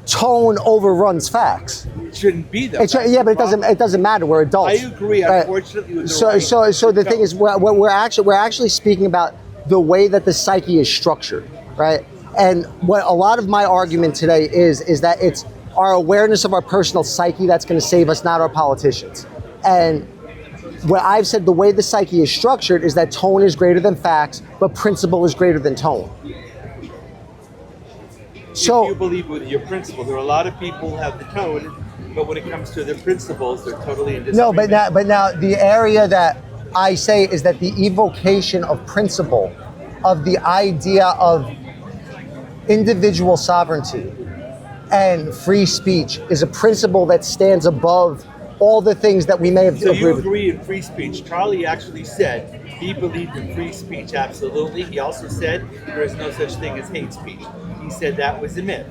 Tone overruns facts. It shouldn't be though. Yeah, but it doesn't matter. We're adults. I agree. Right? Unfortunately, with So the thing is, we're actually speaking about the way that the psyche is structured, right? And what a lot of my argument today is that it's our awareness of our personal psyche that's going to save us, not our politicians. And what I've said, the way the psyche is structured is that tone is greater than facts, but principle is greater than tone. So if you believe with your principle, there are a lot of people who have the tone, but when it comes to their principles, they're totally in disagreement. No, but now the area that I say is that the evocation of principle, of the idea of individual sovereignty and free speech is a principle that stands above all the things that we may have So agreed you with. agree in free speech. Charlie actually said he believed in free speech, absolutely. He also said there is no such thing as hate speech. He said that was a myth.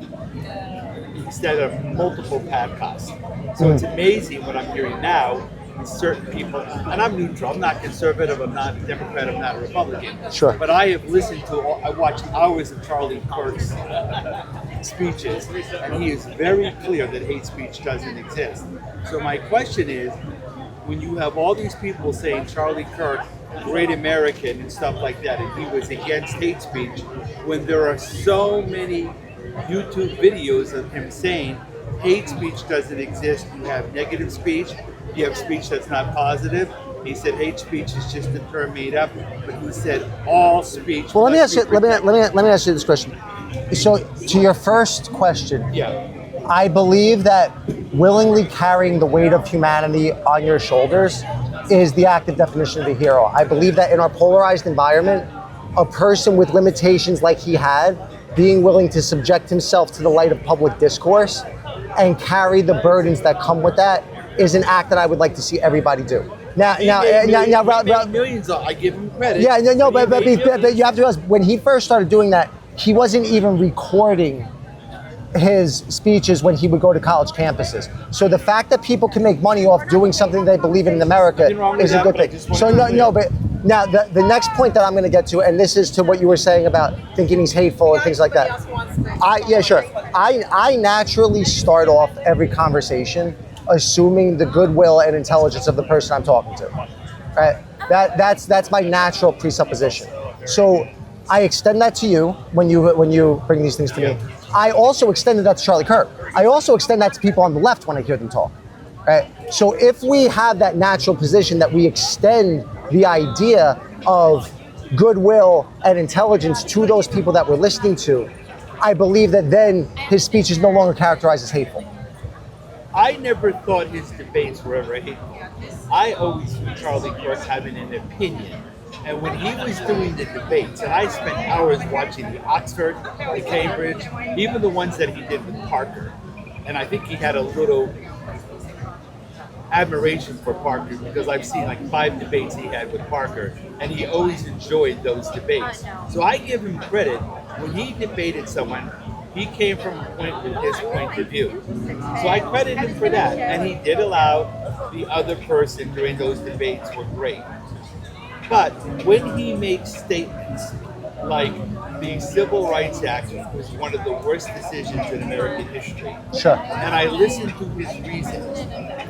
He said it on multiple podcasts. So it's amazing what I'm hearing now with certain people, and I'm neutral, I'm not conservative, I'm not a Democrat, I'm not a Republican. Sure. But I have listened to, I watched hours of Charlie Kirk's speeches, and he is very clear that hate speech doesn't exist. So my question is, when you have all these people saying Charlie Kirk, great American and stuff like that, and he was against hate speech, when there are so many YouTube videos of him saying hate speech doesn't exist, you have negative speech, you have speech that's not positive. He said hate speech is just a term made up, but he said all speech. Well, let me ask you this question. So, to your first question, Yeah. I believe that willingly carrying the weight of humanity on your shoulders is the active definition of a hero. I believe that in our polarized environment, a person with limitations like he had, being willing to subject himself to the light of public discourse and carry the burdens that come with that is an act that I would like to see everybody do. Now, Millions. I give him credit. Yeah, but you have to realize when he first started doing that, he wasn't even recording his speeches when he would go to college campuses. So the fact that people can make money off doing something they believe in America is a good thing. So but now the next point that I'm going to get to, and this is to what you were saying about thinking he's hateful and things like that. I naturally start off every conversation assuming the goodwill and intelligence of the person I'm talking to. Right? That's my natural presupposition. So I extend that to you when you bring these things to me. I also extended that to Charlie Kirk. I also extend that to people on the left when I hear them talk. Right? So if we have that natural position that we extend the idea of goodwill and intelligence to those people that we're listening to, I believe that then his speech is no longer characterized as hateful. I never thought his debates were ever hateful. I always viewed Charlie Kirk having an opinion. And when he was doing the debates, and I spent hours watching the Oxford, the Cambridge, even the ones that he did with Parker. And I think he had a little admiration for Parker because I've seen like 5 debates he had with Parker, and he always enjoyed those debates. So I give him credit. When he debated someone, he came from his point of view. So I credit him for that. And he did allow the other person during those debates were great. But when he makes statements like the Civil Rights Act was one of the worst decisions in American history. Sure. And I listened to his reasons.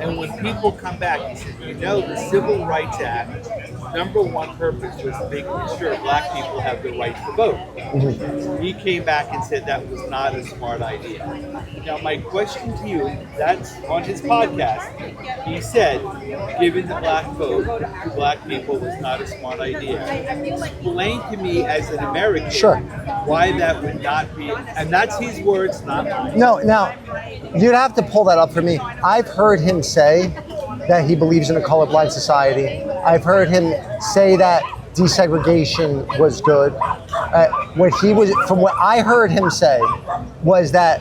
And when people come back, he said, the Civil Rights Act, number one purpose was making sure black people have the right to vote. Mm-hmm. He came back and said that was not a smart idea. Now, my question to you, that's on his podcast. He said, giving the black vote to black people was not a smart idea. Explain to me as an American Sure. why that would not be, and that's his words, not mine. No, now, you'd have to pull that up for me. I've heard him say that he believes in a colorblind society. I've heard him say that desegregation was good. From what I heard him say, was that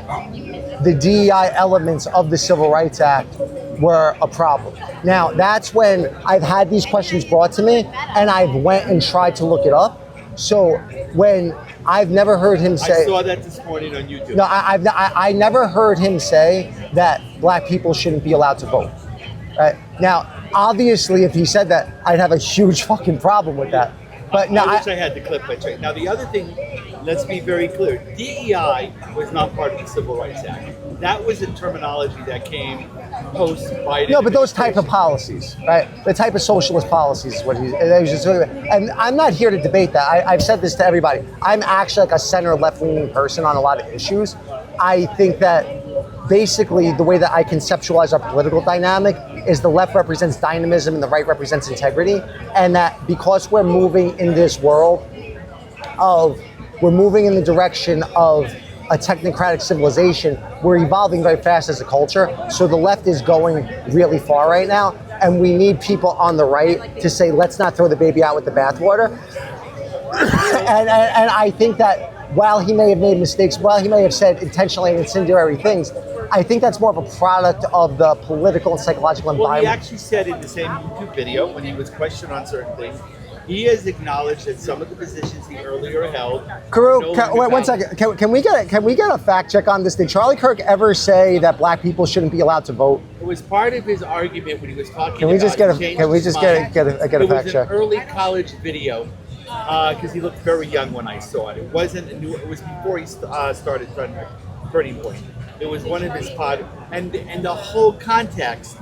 the DEI elements of the Civil Rights Act were a problem. Now, that's when I've had these questions brought to me, and I've went and tried to look it up. So when I've never heard him say, I saw that this morning on YouTube. No, I never heard him say that black people shouldn't be allowed to vote. Right? Now, obviously, if he said that, I'd have a huge fucking problem with that. But no, I wish I had the clip. Now, the other thing, let's be very clear. DEI was not part of the Civil Rights Act. That was a terminology that came post-Biden. No, but those type of policies, right? The type of socialist policies is what he's just. And I'm not here to debate that. I've said this to everybody. I'm actually like a center left-leaning person on a lot of issues. I think that basically the way that I conceptualize our political dynamic is the left represents dynamism and the right represents integrity. And that because we're moving in this world we're moving in the direction of a technocratic civilization, we're evolving very fast as a culture. So the left is going really far right now. And we need people on the right to say, let's not throw the baby out with the bathwater. and I think that while he may have made mistakes, while he may have said intentionally incendiary things, I think that's more of a product of the political and psychological environment. Well, he actually said in the same YouTube video, when he was questioned on certain things, he has acknowledged that some of the positions he earlier held. Karu, wait 1 second. Can we get a fact check on this? Did Charlie Kirk ever say that black people shouldn't be allowed to vote? It was part of his argument when he was talking. Can we just get a fact check? It was an early college video because he looked very young when I saw it. It wasn't new. It was before he started Turning Point. It was one of his and the whole context.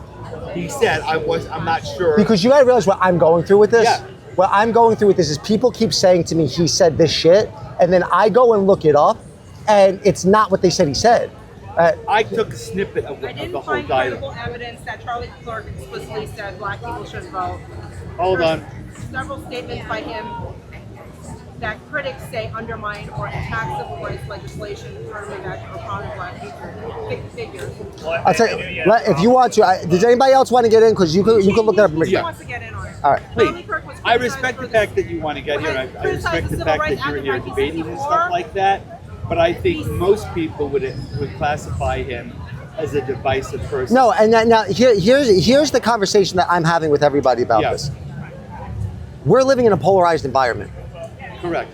He said, I'm not sure. Because you gotta realize what I'm going through with this. Yeah. What I'm going through with this is people keep saying to me, he said this shit, and then I go and look it up, and it's not what they said he said. I took a snippet of the whole dialogue. I didn't find credible evidence that Charlie Kirk explicitly said black people should vote. Hold on. Several statements by him that critics say undermine or attack civil rights legislation firmly that are prominent black figures. I'll tell you, if you want to, does anybody else want to get in? Because you can look that up. He wants to get in on it. All right. Please. I respect the fact that you want to get here. I respect the fact that you're here debating and stuff like that. But I think most people would classify him as a divisive person. No, and now here's the conversation that I'm having with everybody about this. We're living in a polarized environment. Correct.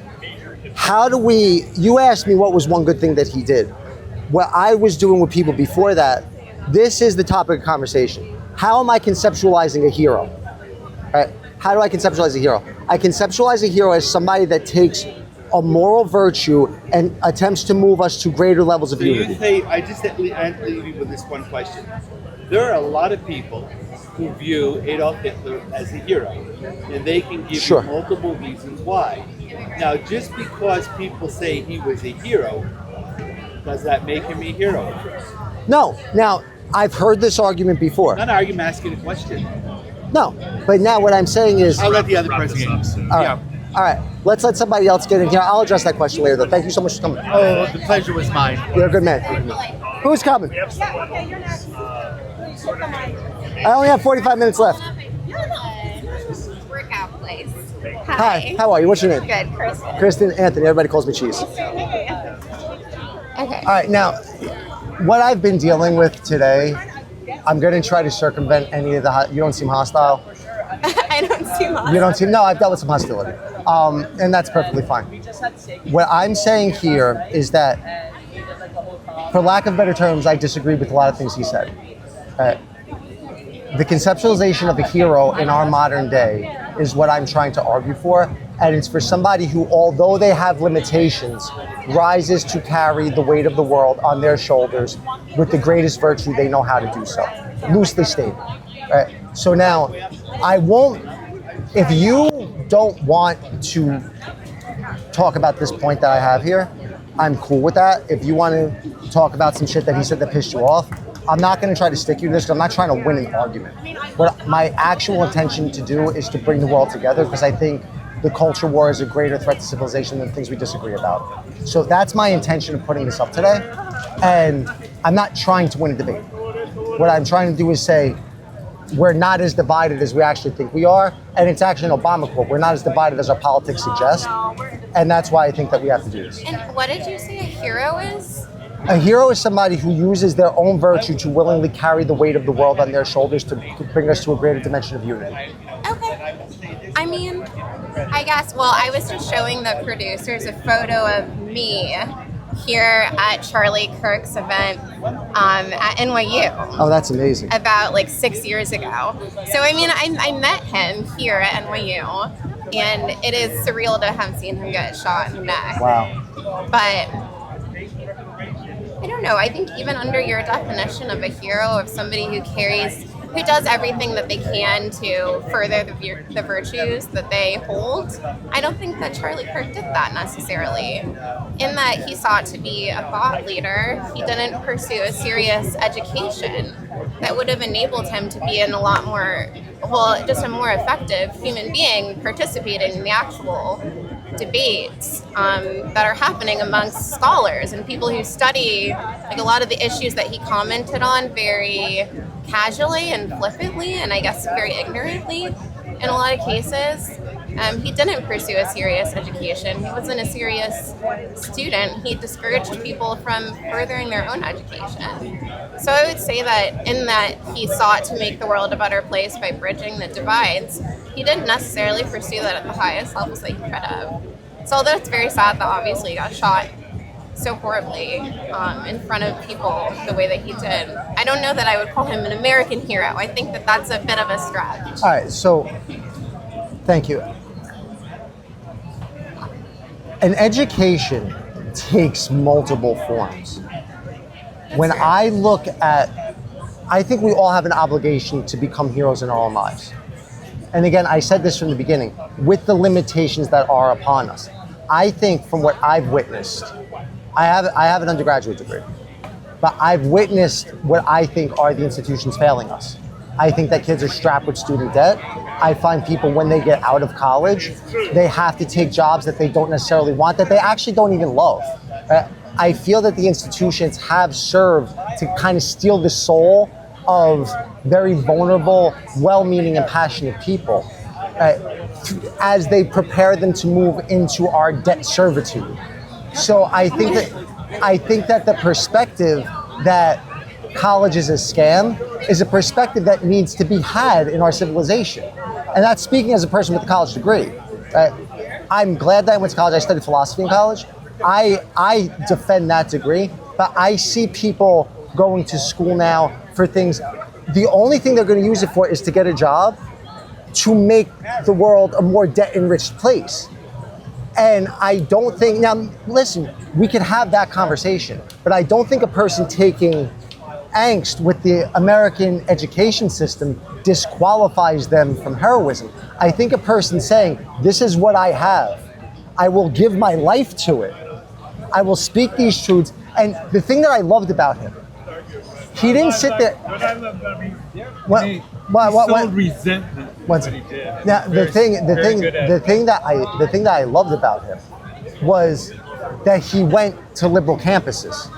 You asked me what was one good thing that he did. What I was doing with people before that, this is the topic of conversation. How am I conceptualizing a hero? Right? How do I conceptualize a hero? I conceptualize a hero as somebody that takes a moral virtue and attempts to move us to greater levels of unity. I leave you with this one question. There are a lot of people who view Adolf Hitler as a hero, and they can give you multiple reasons why. Now, just because people say he was a hero, does that make him a hero? No. Now, I've heard this argument before. Not an argument, asking a question. No, but now what I'm saying is... I'll let the other person get in. All right. Let's let somebody else get in here. I'll address that question later, though. Thank you so much for coming. Oh, the pleasure was mine. You're a good man. Who's coming? Yeah, okay, you're next. I only have 45 minutes left. Workout place. Hi, how are you? What's your name? Good, Kristen. Kristen, Anthony. Everybody calls me Cheese. Okay. All right, now, what I've been dealing with today, I'm going to try to circumvent any of the... You don't seem hostile. I don't seem hostile. You don't seem... No, I've dealt with some hostility. And that's perfectly fine. What I'm saying here is that, for lack of better terms, I disagree with a lot of things he said. The conceptualization of a hero in our modern day is what I'm trying to argue for. And it's for somebody who, although they have limitations, rises to carry the weight of the world on their shoulders with the greatest virtue they know how to do so, loosely stated. Right? So now, I won't, if you don't want to talk about this point that I have here, I'm cool with that. If you want to talk about some shit that he said that pissed you off, I'm not going to try to stick you to this because I'm not trying to win an argument. What my actual intention to do is to bring the world together, because I think the culture war is a greater threat to civilization than things we disagree about. So that's my intention of putting this up today. And I'm not trying to win a debate. What I'm trying to do is say, we're not as divided as we actually think we are. And it's actually an Obama quote. We're not as divided as our politics suggest. And that's why I think that we have to do this. And what did you say a hero is? A hero is somebody who uses their own virtue to willingly carry the weight of the world on their shoulders to bring us to a greater dimension of unity. Okay. I mean, I guess, well, I was just showing the producers a photo of me here at Charlie Kirk's event at NYU. Oh, that's amazing. About like 6 years ago. So, I mean, I met him here at NYU, and it is surreal to have seen him get shot in the neck. Wow. But I don't know. I think even under your definition of a hero, of somebody who does everything that they can to further the virtues that they hold, I don't think that Charlie Kirk did that necessarily. In that he sought to be a thought leader, he didn't pursue a serious education that would have enabled him to be in a lot more, well, just a more effective human being participating in the actual debates that are happening amongst scholars and people who study like a lot of the issues that he commented on very casually and flippantly, and I guess very ignorantly in a lot of cases. He didn't pursue a serious education. He wasn't a serious student. He discouraged people from furthering their own education. So I would say that in that he sought to make the world a better place by bridging the divides, he didn't necessarily pursue that at the highest levels that he could have. So although it's very sad that obviously he got shot so horribly in front of people the way that he did, I don't know that I would call him an American hero. I think that that's a bit of a stretch. All right, so thank you. An education takes multiple forms. When I look at, I think we all have an obligation to become heroes in our own lives. And again, I said this from the beginning, with the limitations that are upon us. I think from what I've witnessed, I have an undergraduate degree, but I've witnessed what I think are the institutions failing us. I think that kids are strapped with student debt. I find people when they get out of college, they have to take jobs that they don't necessarily want, that they actually don't even love. I feel that the institutions have served to kind of steal the soul of very vulnerable, well-meaning and passionate people as they prepare them to move into our debt servitude. So I think that the perspective that college is a scam is a perspective that needs to be had in our civilization. And that's speaking as a person with a college degree. I'm glad that I went to college. I studied philosophy in college. I defend that degree, but I see people going to school now for things. The only thing they're going to use it for is to get a job, to make the world a more debt-enriched place. And I don't think, now listen, we could have that conversation, but I don't think a person taking angst with the American education system disqualifies them from heroism. I think a person saying, this is what I have, I will give my life to it, I will speak these truths. And the thing that I loved about him, he didn't sit there. What I loved about him, What? resentment. What he did. Now the thing that I loved about him was that he went to liberal campuses.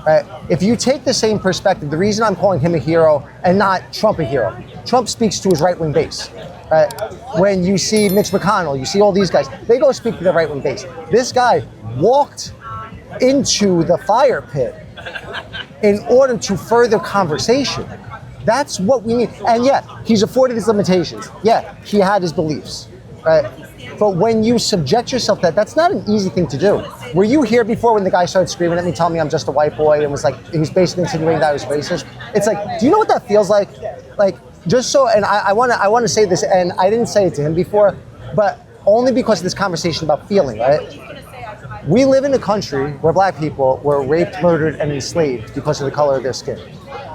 Right? If you take the same perspective, the reason I'm calling him a hero and not Trump a hero, Trump speaks to his right-wing base. Right? When you see Mitch McConnell, you see all these guys, they go speak to their right-wing base. This guy walked into the fire pit in order to further conversation. That's what we need. And yeah, he's afforded his limitations. Yeah, he had his beliefs. Right? But when you subject yourself to that, that's not an easy thing to do. Were you here before when the guy started screaming at me, telling me I'm just a white boy, and was like, he was basically insinuating that I was racist? It's like, do you know what that feels like? Like, just so, and I want to say this, and I didn't say it to him before, but only because of this conversation about feeling, right? We live in a country where black people were raped, murdered, and enslaved because of the color of their skin.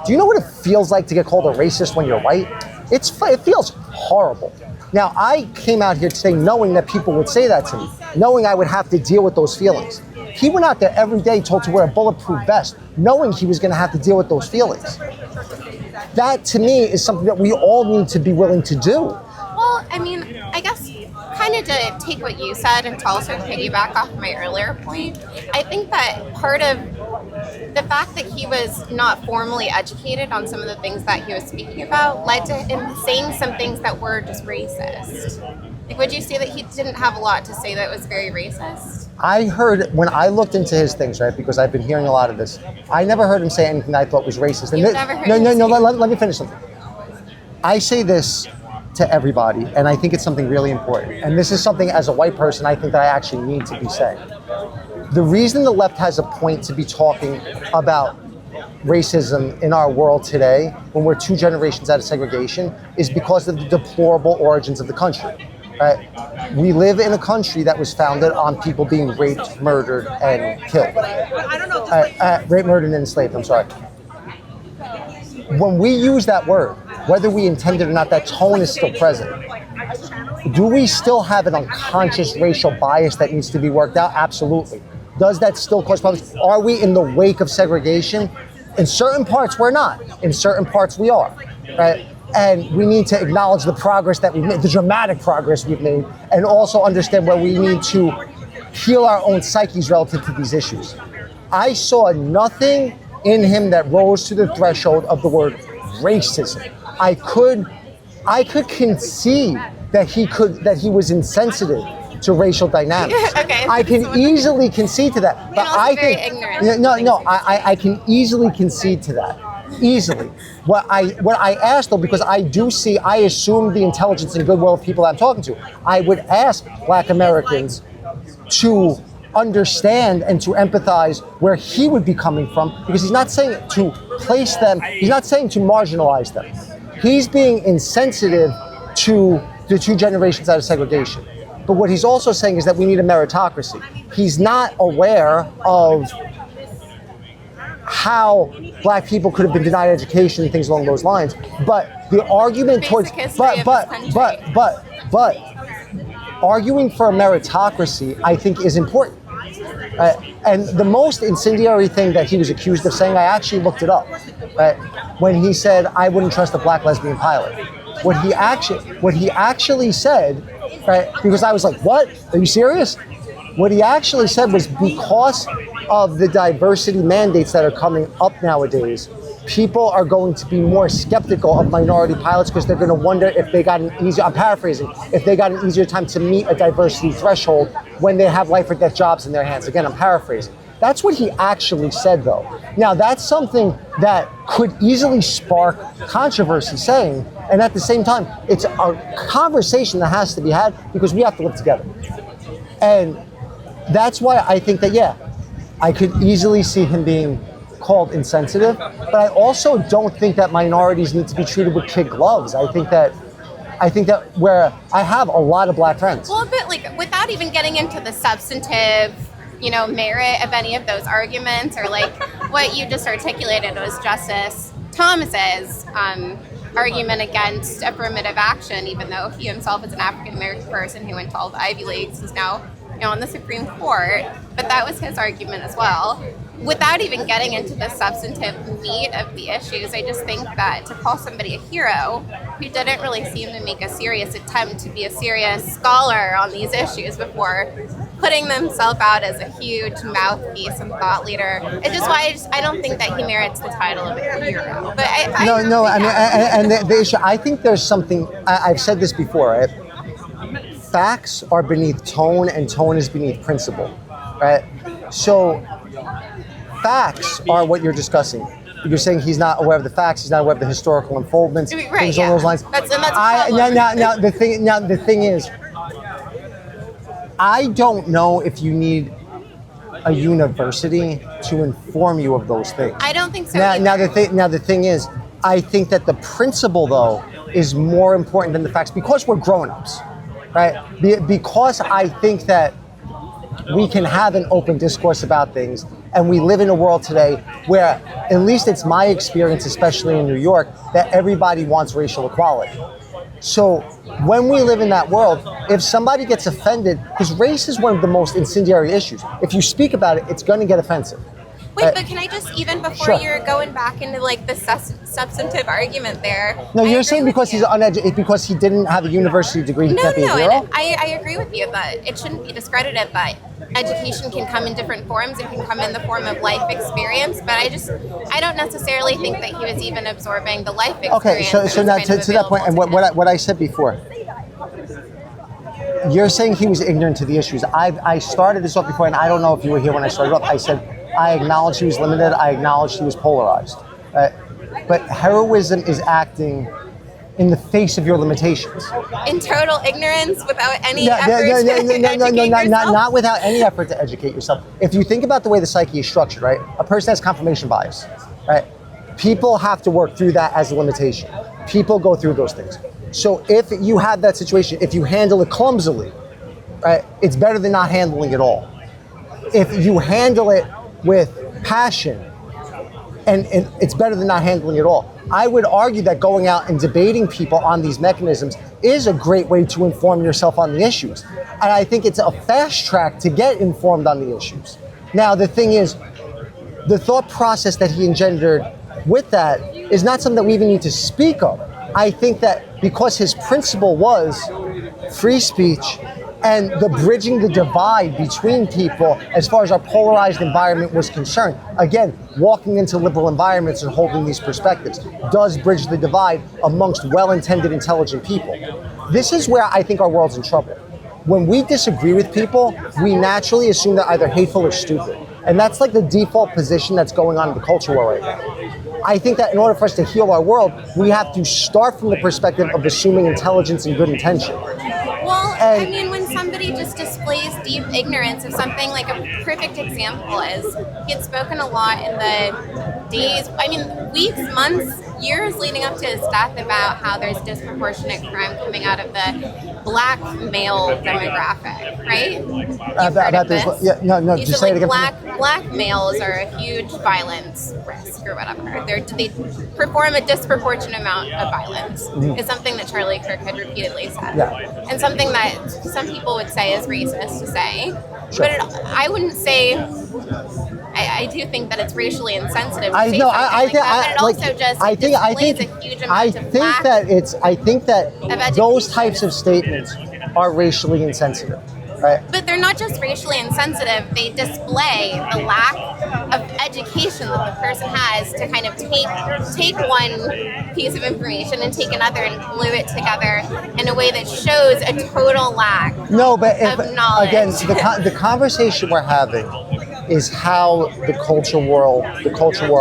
Do you know what it feels like to get called a racist when you're white? It feels horrible. Now, I came out here today knowing that people would say that to me, knowing I would have to deal with those feelings. He went out there every day told to wear a bulletproof vest, knowing he was going to have to deal with those feelings. That, to me, is something that we all need to be willing to do. Well, I mean, I guess kind of to take what you said and to also piggyback off my earlier point, I think that part of the fact that he was not formally educated on some of the things that he was speaking about led to him saying some things that were just racist. Like, would you say that he didn't have a lot to say that was very racist? I heard, when I looked into his things, right, because I've been hearing a lot of this, I never heard him say anything that I thought was racist. You've never heard him No, let me finish something. I say this to everybody, and I think it's something really important. And this is something, as a white person, I think that I actually need to be saying. The reason the left has a point to be talking about racism in our world today, when we're 2 generations out of segregation, is because of the deplorable origins of the country. Right? We live in a country that was founded on people being raped, murdered, and killed. Raped, murdered, and enslaved, I'm sorry. When we use that word, whether we intend it or not, that tone is still present. Do we still have an unconscious racial bias that needs to be worked out? Absolutely. Does that still cause problems? Are we in the wake of segregation? In certain parts, we're not. In certain parts, we are. Right? And we need to acknowledge the progress that we've made, the dramatic progress we've made, and also understand where we need to heal our own psyches relative to these issues. I saw nothing in him that rose to the threshold of the word racism. I could concede that he was insensitive to racial dynamics. Okay, I can easily concede to that. But I think I can easily concede to that. Easily. What I asked though, because I assume the intelligence and goodwill of people I'm talking to, I would ask Black Americans to understand and to empathize where he would be coming from, because he's not saying to place them, he's not saying to marginalize them. He's being insensitive to the 2 generations out of segregation. But what he's also saying is that we need a meritocracy. He's not aware of how Black people could have been denied education and things along those lines. But the argument towards, but arguing for a meritocracy, I think, is important. And the most incendiary thing that he was accused of saying, I actually looked it up, when he said, I wouldn't trust a Black lesbian pilot. What he actually said, because I was like, what? Are you serious? What he actually said was, because of the diversity mandates that are coming up nowadays, people are going to be more skeptical of minority pilots because they're going to wonder if they got an easier, I'm paraphrasing, if they got an easier time to meet a diversity threshold when they have life or death jobs in their hands. Again, I'm paraphrasing. That's what he actually said, though. Now, that's something that could easily spark controversy saying, and at the same time, it's a conversation that has to be had because we have to live together. And that's why I think that, yeah, I could easily see him being called insensitive, but I also don't think that minorities need to be treated with kid gloves. I think that where I have a lot of Black friends. Well, but like, without even getting into the substantive, merit of any of those arguments, or like what you just articulated was Justice Thomas's argument against affirmative action, even though he himself is an African American person who went to all the Ivy Leagues, is now on the Supreme Court, but that was his argument as well. Without even getting into the substantive meat of the issues, I just think that to call somebody a hero who didn't really seem to make a serious attempt to be a serious scholar on these issues before putting themselves out as a huge mouthpiece and thought leader, it's just why I don't think that he merits the title of a hero. But the issue, I think there's something, I've said this before, right? Facts are beneath tone, and tone is beneath principle, right? So facts are what you're discussing. You're saying he's not aware of the facts, he's not aware of the historical unfoldments, things along those lines. That's now the thing is, I don't know if you need a university to inform you of those things. I don't think so. Now the thing is, I think that the principle, though, is more important than the facts because we're grown-ups, right? Because I think that we can have an open discourse about things, and we live in a world today where, at least it's my experience, especially in New York, that everybody wants racial equality. So when we live in that world, if somebody gets offended, because race is one of the most incendiary issues, if you speak about it, it's going to get offensive. Wait, but can I just, even before Sure. you're going back into like the substantive argument there? No, I you're agree saying with because you. he's uneducated, because he didn't have a university degree, he can't be a hero? And I agree with you that it shouldn't be discredited, but education can come in different forms. It can come in the form of life experience, but I don't necessarily think that he was even absorbing the life experience. Okay, so now to that point, and what I said before, you're saying he was ignorant to the issues. I started this off before, and I don't know if you were here when I started off. I said, I acknowledge he was limited, I acknowledge he was polarized. But heroism is acting in the face of your limitations. In total ignorance without any effort to educate yourself? Not without any effort to educate yourself. If you think about the way the psyche is structured, right? A person has confirmation bias, right? People have to work through that as a limitation. People go through those things. So if you have that situation, if you handle it clumsily, right, it's better than not handling it all. If you handle it with passion, and it's better than not handling it all. I would argue that going out and debating people on these mechanisms is a great way to inform yourself on the issues. And I think it's a fast track to get informed on the issues. Now, the thing is, the thought process that he engendered with that is not something that we even need to speak of. I think that because his principle was free speech and the bridging the divide between people as far as our polarized environment was concerned. Again, walking into liberal environments and holding these perspectives does bridge the divide amongst well-intended, intelligent people. This is where I think our world's in trouble. When we disagree with people, we naturally assume they're either hateful or stupid. And that's like the default position that's going on in the culture war right now. I think that in order for us to heal our world, we have to start from the perspective of assuming intelligence and good intention. Well, I mean, when somebody just displays deep ignorance of something, like a perfect example is he had spoken a lot in the days, I mean, weeks, months, years leading up to his death about how there's disproportionate crime coming out of the black male demographic, right? About this, yeah, no, He just said, say it like, again. black males are a huge violence risk or whatever. They perform a disproportionate amount of violence. Is something that Charlie Kirk had repeatedly said. Yeah. And something that some people would say is racist to say. Sure. But I wouldn't say, I do think that it's racially insensitive to I say know. something I like think. that, but it also just displays a huge amount of lack I think that of those education. types of statements are racially insensitive, right? But they're not just racially insensitive, they display the lack of education that the person has to kind of take one piece of information and take another and glue it together in a way that shows a total lack No, but of knowledge. again, the conversation we're having is how the culture war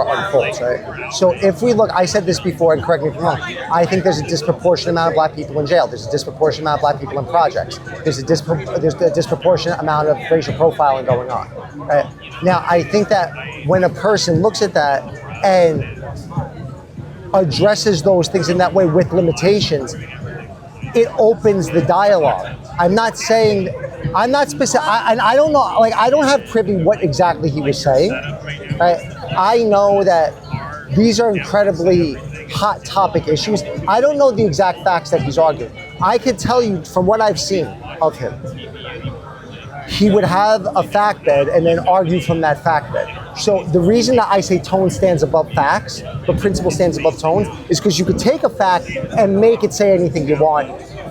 unfolds, right? So if we look, I said this before, and correct me if I'm wrong, I think there's a disproportionate amount of black people in jail. There's a disproportionate amount of black people in projects. There's a disproportionate amount of racial profiling going on. Right? Now, I think that when a person looks at that and addresses those things in that way with limitations, it opens the dialogue. I'm not specific, and I don't know, like, I don't have privy what exactly he was saying. Right? I know that these are incredibly hot topic issues. I don't know the exact facts that he's arguing. I could tell you from what I've seen of him, he would have a fact bed and then argue from that fact bed. So the reason that I say tone stands above facts, but principle stands above tones, is because you could take a fact and make it say anything you want.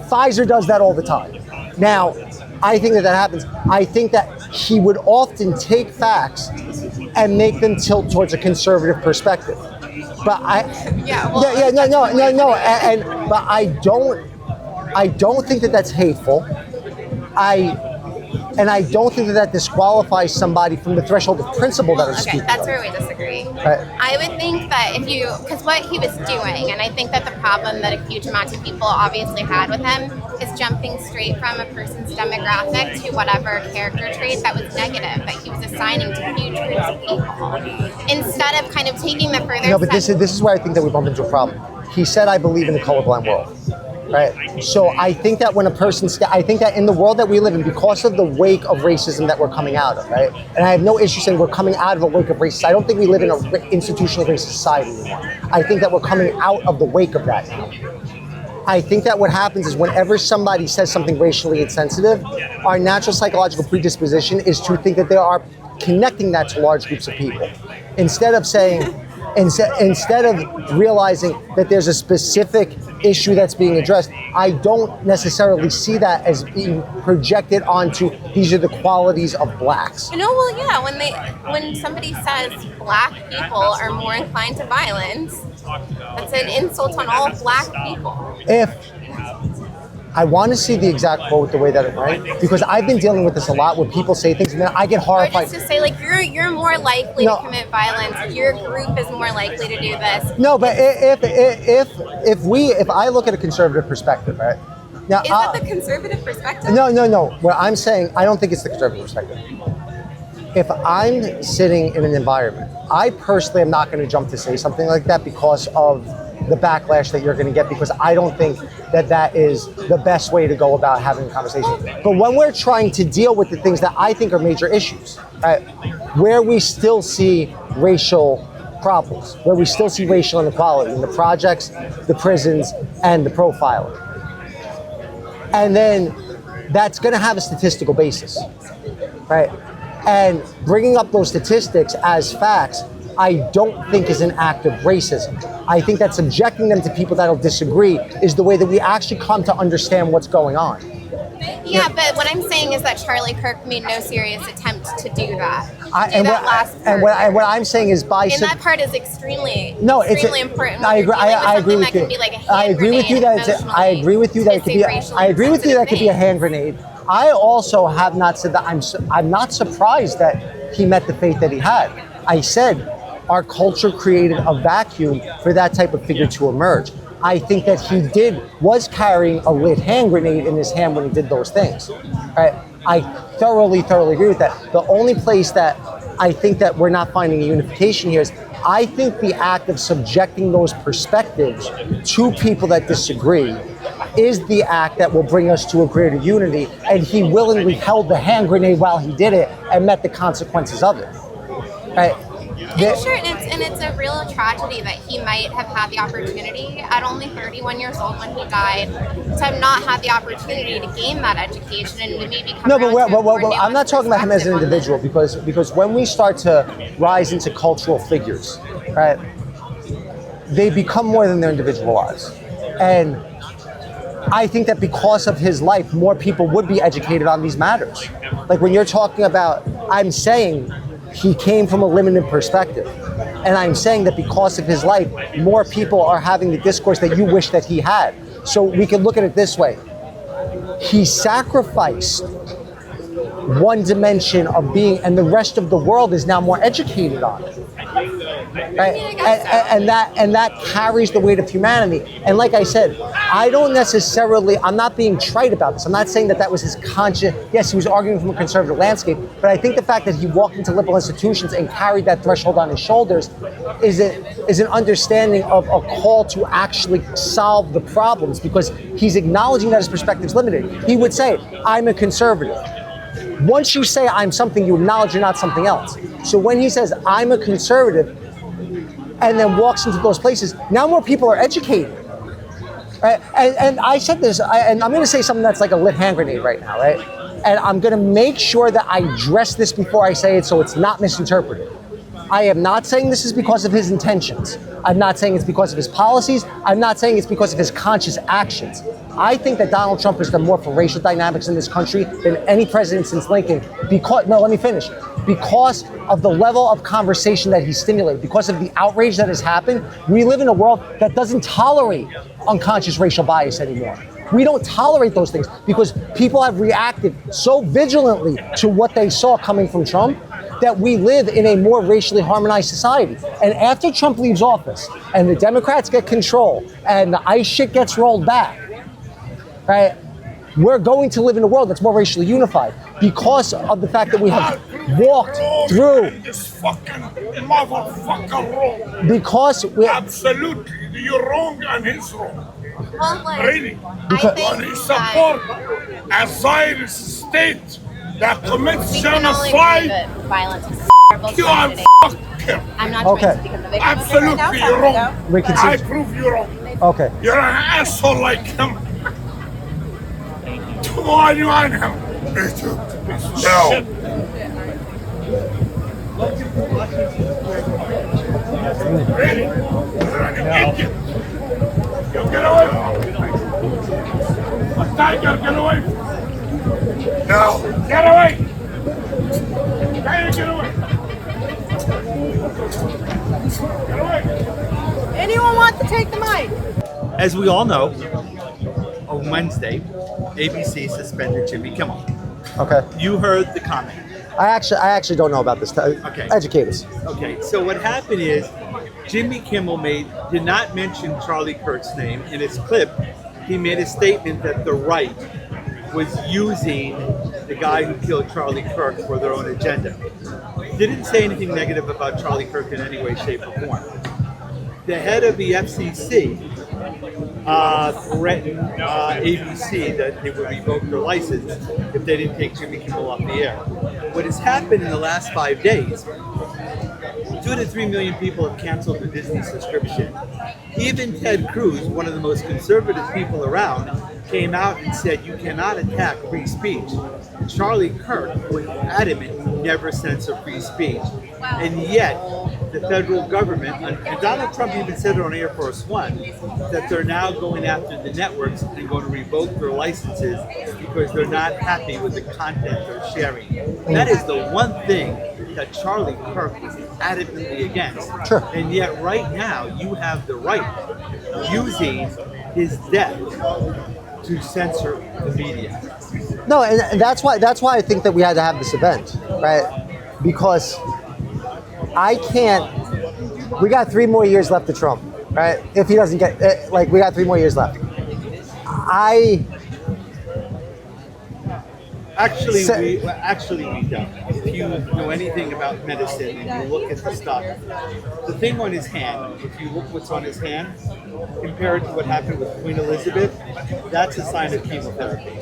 Pfizer does that all the time. Now, I think that happens. I think that he would often take facts and make them tilt towards a conservative perspective. But but I don't think that that's hateful. I don't think that disqualifies somebody from the threshold of principle that is speaking. Okay, that's where we disagree. Right. I would think that because what he was doing, and I think that the problem that a huge amount of people obviously had with him is jumping straight from a person's demographic to whatever character trait that was negative, that he was assigning to huge groups of people. Instead of kind of taking the further No, but step. this is where I think that we bump into a problem. he said, I believe in the colorblind world. Right. So I think that when a person, I think that in the world that we live in, because of the wake of racism that we're coming out of, right? And I have no issue saying we're coming out of a wake of racism. I don't think we live in an institutionally racist society anymore. I think that we're coming out of the wake of that now. I think that what happens is whenever somebody says something racially insensitive, our natural psychological predisposition is to think that they are connecting that to large groups of people. Instead of saying, instead of realizing that there's a specific issue that's being addressed, I don't necessarily see that as being projected onto these are the qualities of blacks. No, well, yeah, when somebody says black people are more inclined to violence, that's an insult on all black people. If I want to see the exact quote the way that it went, because I've been dealing with this a lot where people say things and then I get horrified. Or just to say, like, you're more likely to commit violence. Your group is more likely to do this. No, but if I look at a conservative perspective, right? Now, is that the conservative perspective? No. What I'm saying, I don't think it's the conservative perspective. If I'm sitting in an environment, I personally am not going to jump to say something like that because of the backlash that you're going to get, because I don't think that that is the best way to go about having a conversation. But when we're trying to deal with the things that I think are major issues, right, where we still see racial problems, where we still see racial inequality in the projects, the prisons, and the profiling. And then that's going to have a statistical basis, right? And bringing up those statistics as facts, I don't think is an act of racism. I think that subjecting them to people that'll disagree is the way that we actually come to understand what's going on. Yeah, but what I'm saying is that Charlie Kirk made no serious attempt to do that. What I'm saying is that part is extremely important. I agree with you. I agree with you that it could be a hand grenade. I also have not said that I'm not surprised that he met the fate that he had. I said our culture created a vacuum for that type of figure to emerge. I think that he was carrying a lit hand grenade in his hand when he did those things. Right? I thoroughly agree with that. The only place that I think that we're not finding a unification here is I think the act of subjecting those perspectives to people that disagree is the act that will bring us to a greater unity, and he willingly held the hand grenade while he did it and met the consequences of it. Right? And it's a real tragedy that he might have had the opportunity at only 31 years old when he died to have not had the opportunity to gain that education and maybe come I'm not talking about him as an individual because when we start to rise into cultural figures, right, they become more than their individual lives. And I think that because of his life, more people would be educated on these matters. Like when you're talking about, I'm saying he came from a limited perspective. And I'm saying that because of his life, more people are having the discourse that you wish that he had. So we can look at it this way. He sacrificed one dimension of being, and the rest of the world is now more educated on it. Right? And that carries the weight of humanity. And like I said, I'm not being trite about this. I'm not saying that was his conscious. Yes, he was arguing from a conservative landscape, but I think the fact that he walked into liberal institutions and carried that threshold on his shoulders is an understanding of a call to actually solve the problems, because he's acknowledging that his perspective is limited. He would say, I'm a conservative. Once you say I'm something, you acknowledge you're not something else. So when he says I'm a conservative and then walks into those places, now more people are educated. Right? And I said this, and I'm going to say something that's like a lit hand grenade right now, right? And I'm going to make sure that I address this before I say it so it's not misinterpreted. I am not saying this is because of his intentions. I'm not saying it's because of his policies. I'm not saying it's because of his conscious actions. I think that Donald Trump has done more for racial dynamics in this country than any president since Lincoln. Because of the level of conversation that he stimulated, because of the outrage that has happened. We live in a world that doesn't tolerate unconscious racial bias anymore. We don't tolerate those things because people have reacted so vigilantly to what they saw coming from Trump that we live in a more racially harmonized society. And after Trump leaves office and the Democrats get control and the ICE shit gets rolled back, right, we're going to live in a world that's more racially unified because of the fact that we have walked through This fucking motherfucker wrong. because we Absolutely, you're wrong and he's wrong. Well, like, Really? I think When he that support a Zionist state that commits we can only agree genocide, that violence is a terrible you are tragedy. fuck him. I'm not Okay. trying to speak on the victim of it right now. Absolutely, you're wrong. We can I see. prove you're wrong. Okay. You're an asshole like him. Why do you want him? No. Really? You're an idiot. You get away from me. A tiger, get away from me. No. Get away. Tiger, get away. Get away. Anyone want to take the mic? As we all know, on Wednesday, ABC suspended Jimmy Kimmel. Okay. You heard the comment. I actually don't know about this. Okay. Educate us. Okay, so what happened is Jimmy Kimmel did not mention Charlie Kirk's name in his clip. He made a statement that the right was using the guy who killed Charlie Kirk for their own agenda. Didn't say anything negative about Charlie Kirk in any way, shape, or form. The head of the FCC threatened ABC that they would revoke their license if they didn't take Jimmy Kimmel off the air. What has happened in the last 5 days, 2 to 3 million people have canceled the Disney subscription. Even Ted Cruz, one of the most conservative people around, came out and said you cannot attack free speech. Charlie Kirk was adamant he never censor free speech. And yet, the federal government, and Donald Trump even said it on Air Force One, that they're now going after the networks and going to revoke their licenses because they're not happy with the content they're sharing. That is the one thing that Charlie Kirk was adamantly against. Sure. And yet right now, you have the right using his death to censor the media. No, and that's why I think that we had to have this event, right? Because I can't. We got 3 more years left to Trump, right? If he doesn't get we got 3 more years left. Actually, we don't. If you know anything about medicine and you look at the stuff, the thing on his hand, if you look what's on his hand, compared to what happened with Queen Elizabeth, that's a sign of chemotherapy.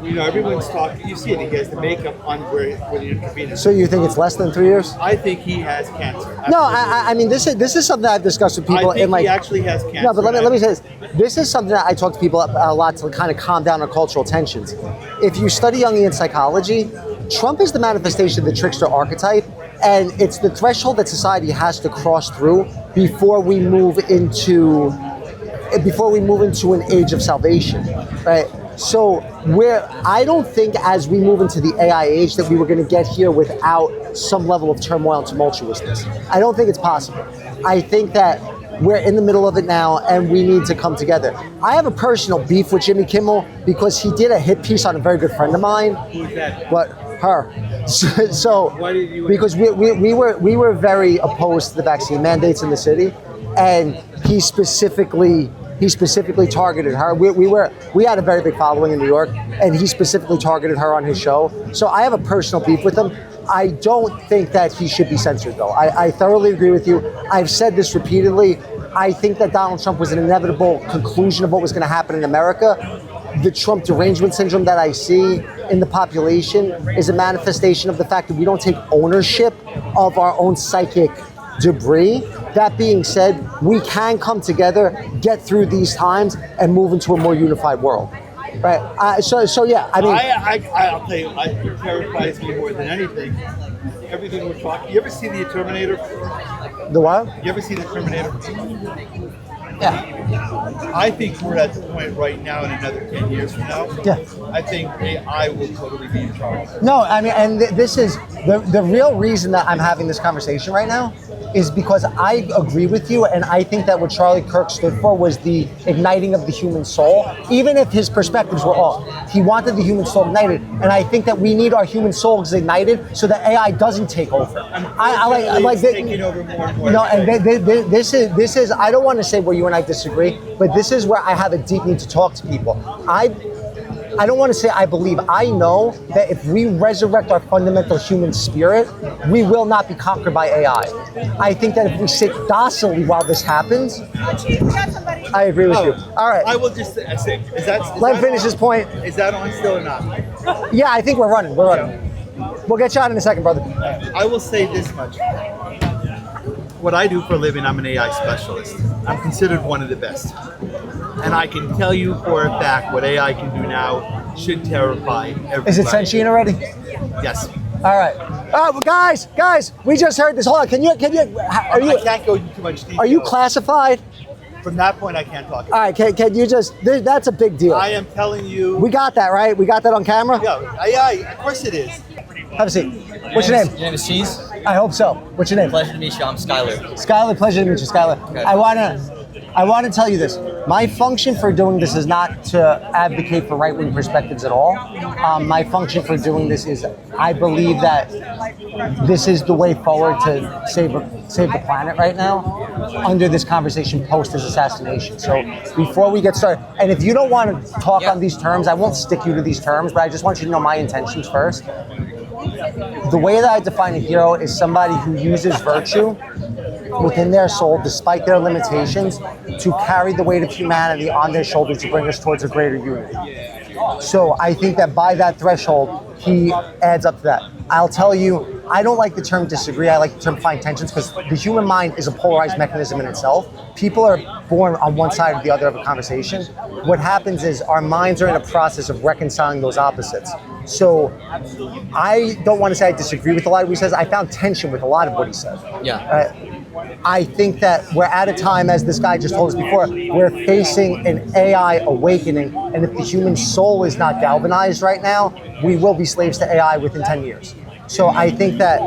You know, everyone's talking, you see it, he has the makeup on where the intravenous. So you think it's less than 3 years? I think he has cancer. No, I mean this is something I've discussed with people. I think in like, he actually has cancer. No, but let me say this. This is something that I talk to people a lot to kind of calm down our cultural tensions. If you study Jungian psychology, Trump is the manifestation of the trickster archetype, and it's the threshold that society has to cross through before we move into an age of salvation, right? So I don't think as we move into the AI age that we were going to get here without some level of turmoil and tumultuousness. I don't think it's possible. I think that we're in the middle of it now and we need to come together. I have a personal beef with Jimmy Kimmel because he did a hit piece on a very good friend of mine. Who's that? What? Her. So Why did you? because we were very opposed to the vaccine mandates in the city, and he specifically targeted her. We had a very big following in New York, and he specifically targeted her on his show. So I have a personal beef with him. I don't think that he should be censored, though. I thoroughly agree with you. I've said this repeatedly. I think that Donald Trump was an inevitable conclusion of what was going to happen in America. The Trump derangement syndrome that I see in the population is a manifestation of the fact that we don't take ownership of our own psychic debris. That being said, we can come together, get through these times, and move into a more unified world. Right? So yeah, I mean, I'll tell you, it terrifies me more than anything. Everything we're talking. You ever see the Terminator? The what? You ever see the Terminator? Yeah. I think we're at the point right now in another 10 years from now. Yeah. I think AI will totally be in charge. No, I mean, and this is the real reason that I'm having this conversation right now is because I agree with you, and I think that what Charlie Kirk stood for was the igniting of the human soul, even if his perspectives were off. He wanted the human soul ignited, and I think that we need our human souls ignited so that AI doesn't take over. I like taking over more and more. No, and this is. I don't want to say where you and I disagree, but this is where I have a deep need to talk to people. I don't want to say I believe. I know that if we resurrect our fundamental human spirit, we will not be conquered by AI. I think that if we sit docilely while this happens, I agree with you. All right. I will just say, Let him finish his point. Is that on still or not? Yeah, I think we're running. We're running. We'll get you out in a second, brother. I will say this much. What I do for a living, I'm an AI specialist. I'm considered one of the best. And I can tell you for a fact what AI can do now should terrify everybody. Is it sentient already? Yes. All right. Guys, we just heard this. Hold on. Can you? I can't go into too much detail. Are you classified? From that point, I can't talk about. All right. Can you just? That's a big deal. I am telling you. We got that, right? We got that on camera? Yeah, of course it is. Have a seat. What's your name? Your name is Cheese? I hope so. What's your name? Pleasure to meet you. I'm Skylar. Skylar, pleasure to meet you, Skylar. Okay. I want to tell you this. My function for doing this is not to advocate for right-wing perspectives at all. My function for doing this is I believe that this is the way forward to save the planet right now under this conversation post his assassination. So before we get started, and if you don't want to talk on these terms, I won't stick you to these terms, but I just want you to know my intentions first. The way that I define a hero is somebody who uses virtue within their soul, despite their limitations, to carry the weight of humanity on their shoulders to bring us towards a greater unity. So I think that by that threshold, he adds up to that. I'll tell you, I don't like the term disagree. I like the term find tensions because the human mind is a polarized mechanism in itself. People are born on one side or the other of a conversation. What happens is our minds are in a process of reconciling those opposites. So I don't want to say I disagree with a lot of what he says. I found tension with a lot of what he said. Yeah. I think that we're at a time, as this guy just told us before, we're facing an AI awakening. And if the human soul is not galvanized right now, we will be slaves to AI within 10 years. So I think that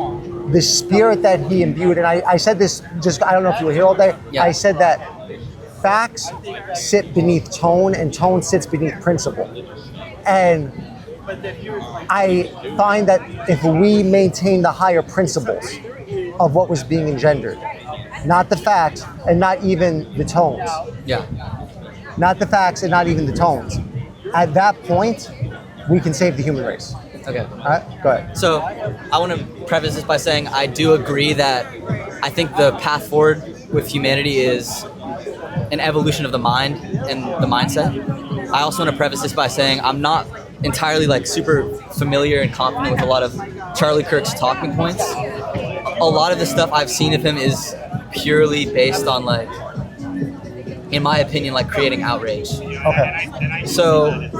the spirit that he imbued, and I said this just, I don't know if you were here all day, I said that facts sit beneath tone and tone sits beneath principle. And I find that if we maintain the higher principles of what was being engendered, not the facts and not even the tones. Yeah. Not the facts and not even the tones. At that point, we can save the human race. Okay. All right, go ahead. So I want to preface this by saying I do agree that I think the path forward with humanity is an evolution of the mind and the mindset. I also want to preface this by saying I'm not entirely super familiar and confident with a lot of Charlie Kirk's talking points. A lot of the stuff I've seen of him is purely based on in my opinion, creating outrage. Okay. So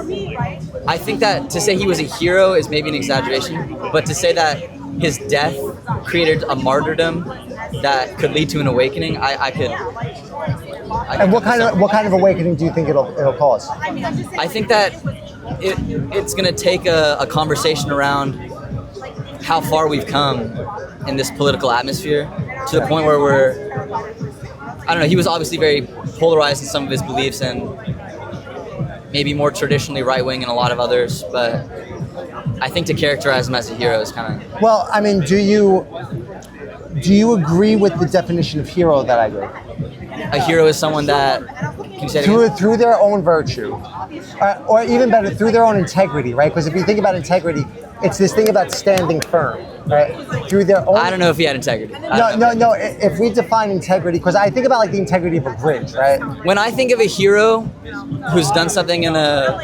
I think that to say he was a hero is maybe an exaggeration, but to say that his death created a martyrdom that could lead to an awakening, I could. And what kind of awakening do you think it'll cause? I think that it's going to take a conversation around how far we've come in this political atmosphere to the point where I don't know, he was obviously very polarized in some of his beliefs and maybe more traditionally right-wing in a lot of others, but I think to characterize him as a hero is kind of... Well, I mean, do you agree with the definition of hero that I gave? A hero is someone that... Can you say it again? Through their own virtue, or even better, through their own integrity, right? Because if you think about integrity, it's this thing about standing firm, right? Through their own... I don't know if he had integrity. No. If we define integrity, because I think about the integrity of a bridge, right? When I think of a hero who's done something in a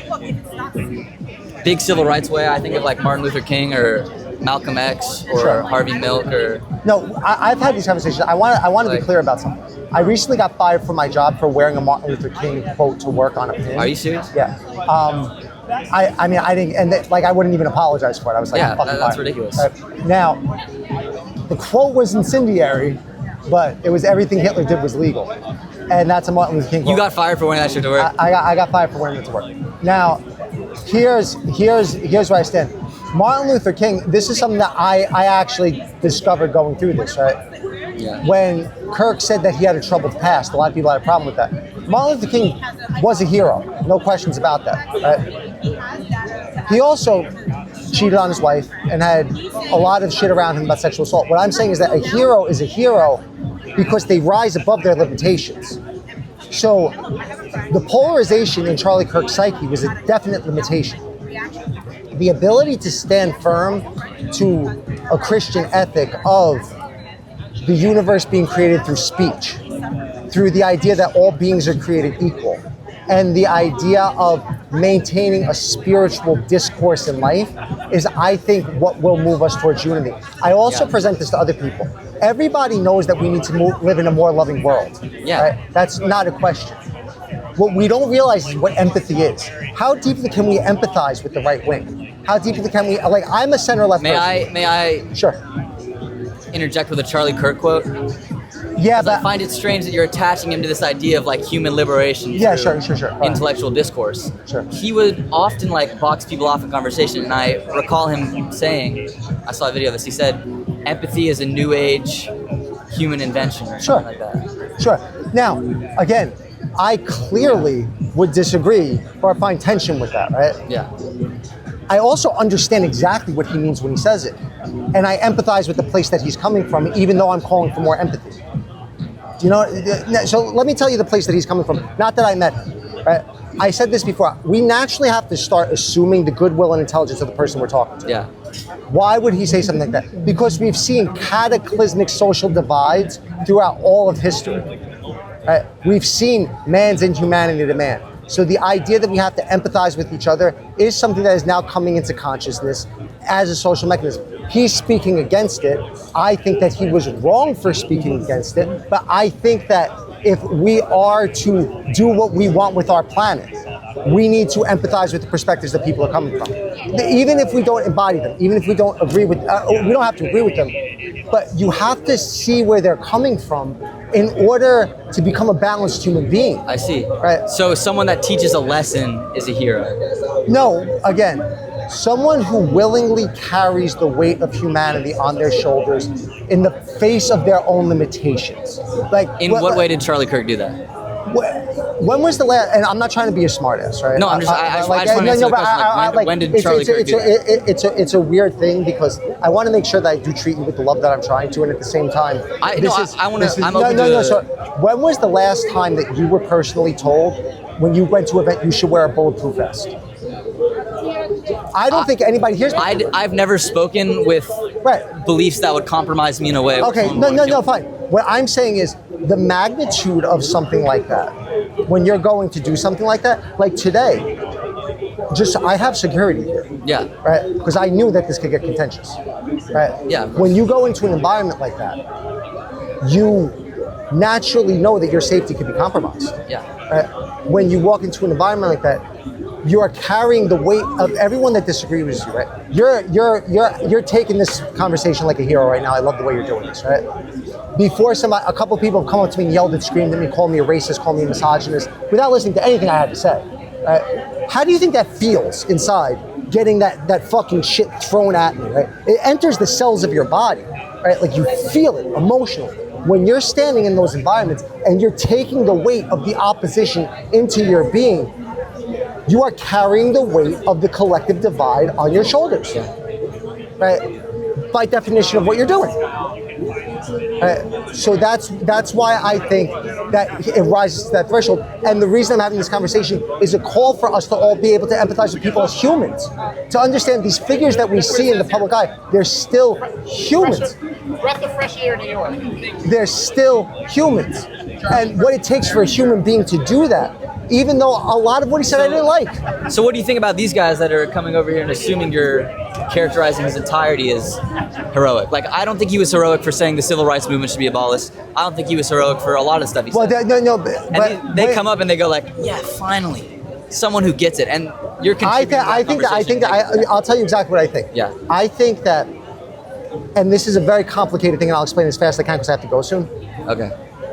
big civil rights way, I think of Martin Luther King or Malcolm X or Harvey Milk or... No, I've had these conversations. I want to be clear about something. I recently got fired from my job for wearing a Martin Luther King quote to work on a pin. Are you serious? Yeah. I mean, I didn't, and I wouldn't even apologize for it. I was like, yeah, fucking that's fired. ridiculous. Now, the quote was incendiary, but it was everything Hitler did was legal. And that's a Martin Luther King quote. You got fired for wearing that shit to work? I got fired for wearing it to work. Now, here's where I stand. Martin Luther King, this is something that I actually discovered going through this, right? Yeah. When Kirk said that he had a troubled past, a lot of people had a problem with that. Martin Luther King was a hero, no questions about that, right? He also cheated on his wife and had a lot of shit around him about sexual assault. What I'm saying is that a hero is a hero because they rise above their limitations. So the polarization in Charlie Kirk's psyche was a definite limitation. the ability to stand firm to a Christian ethic of the universe being created through speech, through the idea that all beings are created equal, and the idea of maintaining a spiritual discourse in life is, I think, what will move us towards unity. I also present this to other people. Everybody knows that we need to live in a more loving world. Yeah. Right? That's not a question. What we don't realize is what empathy is. How deeply can we empathize with the right wing? How deeply can we, like, I'm a center-left person. May I Sure. interject with a Charlie Kirk quote? Yeah, but I find it strange that you're attaching him to this idea of like human liberation. Yeah, through sure. Intellectual discourse. Sure. He would often like box people off in conversation, and I recall him saying, I saw a video of this. He said, "Empathy is a new age human invention," or something like that. Sure. Now, again, I clearly would disagree or find tension with that, right? Yeah. I also understand exactly what he means when he says it. And I empathize with the place that he's coming from, even though I'm calling for more empathy. Do you know? So let me tell you the place that he's coming from. Not that I met him, right? I said this before. We naturally have to start assuming the goodwill and intelligence of the person we're talking to. Yeah. Why would he say something like that? Because we've seen cataclysmic social divides throughout all of history. Right? We've seen man's inhumanity to man. So the idea that we have to empathize with each other is something that is now coming into consciousness as a social mechanism. He's speaking against it. I think that he was wrong for speaking against it, but I think that if we are to do what we want with our planet, we need to empathize with the perspectives that people are coming from. Even if we don't embody them, even if we don't agree with, we don't have to agree with them, but you have to see where they're coming from in order to become a balanced human being. I see. Right. So someone that teaches a lesson is a hero. No, again, someone who willingly carries the weight of humanity on their shoulders in the face of their own limitations. Like, in what way did Charlie Kirk do that? When was the last? And I'm not trying to be a smartass, right? No, I'm just. I just want to answer the question. When did Charlie Kirk do that? It's a weird thing because I want to make sure that I do treat you with the love that I'm trying to, and at the same time, So when was the last time that you were personally told when you went to an event you should wear a bulletproof vest? I don't think anybody hears. I've never spoken with beliefs that would compromise me in a way. Okay, no, fine. What I'm saying is the magnitude of something like that, when you're going to do something like that, like today, I have security here. Yeah. Right? Because I knew that this could get contentious. Right? Yeah. When you go into an environment like that, you naturally know that your safety could be compromised. Yeah. Right? When you walk into an environment like that, you are carrying the weight of everyone that disagrees with you, right? You're taking this conversation like a hero right now. I love the way you're doing this, right? Before a couple of people have come up to me and yelled and screamed at me, called me a racist, called me a misogynist, without listening to anything I had to say, right? How do you think that feels inside, getting that fucking shit thrown at me, right? It enters the cells of your body, right? Like you feel it emotionally. When you're standing in those environments and you're taking the weight of the opposition into your being, you are carrying the weight of the collective divide on your shoulders, right? By definition of what you're doing. So that's why I think that it rises to that threshold. And the reason I'm having this conversation is a call for us to all be able to empathize with people as humans, to understand these figures that we see in the public eye, they're still humans. Breath of fresh air, New York. They're still humans. And what it takes for a human being to do that, even though a lot of what he said I didn't like. So what do you think about these guys that are coming over here and assuming you're characterizing his entirety as heroic? Like, I don't think he was heroic for saying the civil rights movement should be abolished. I don't think he was heroic for a lot of stuff he said. But they come up and they go like, yeah, finally, someone who gets it. And you're contributing I'll tell you exactly what I think. Yeah. I think that, and this is a very complicated thing, and I'll explain as fast as I can because I have to go soon. Okay.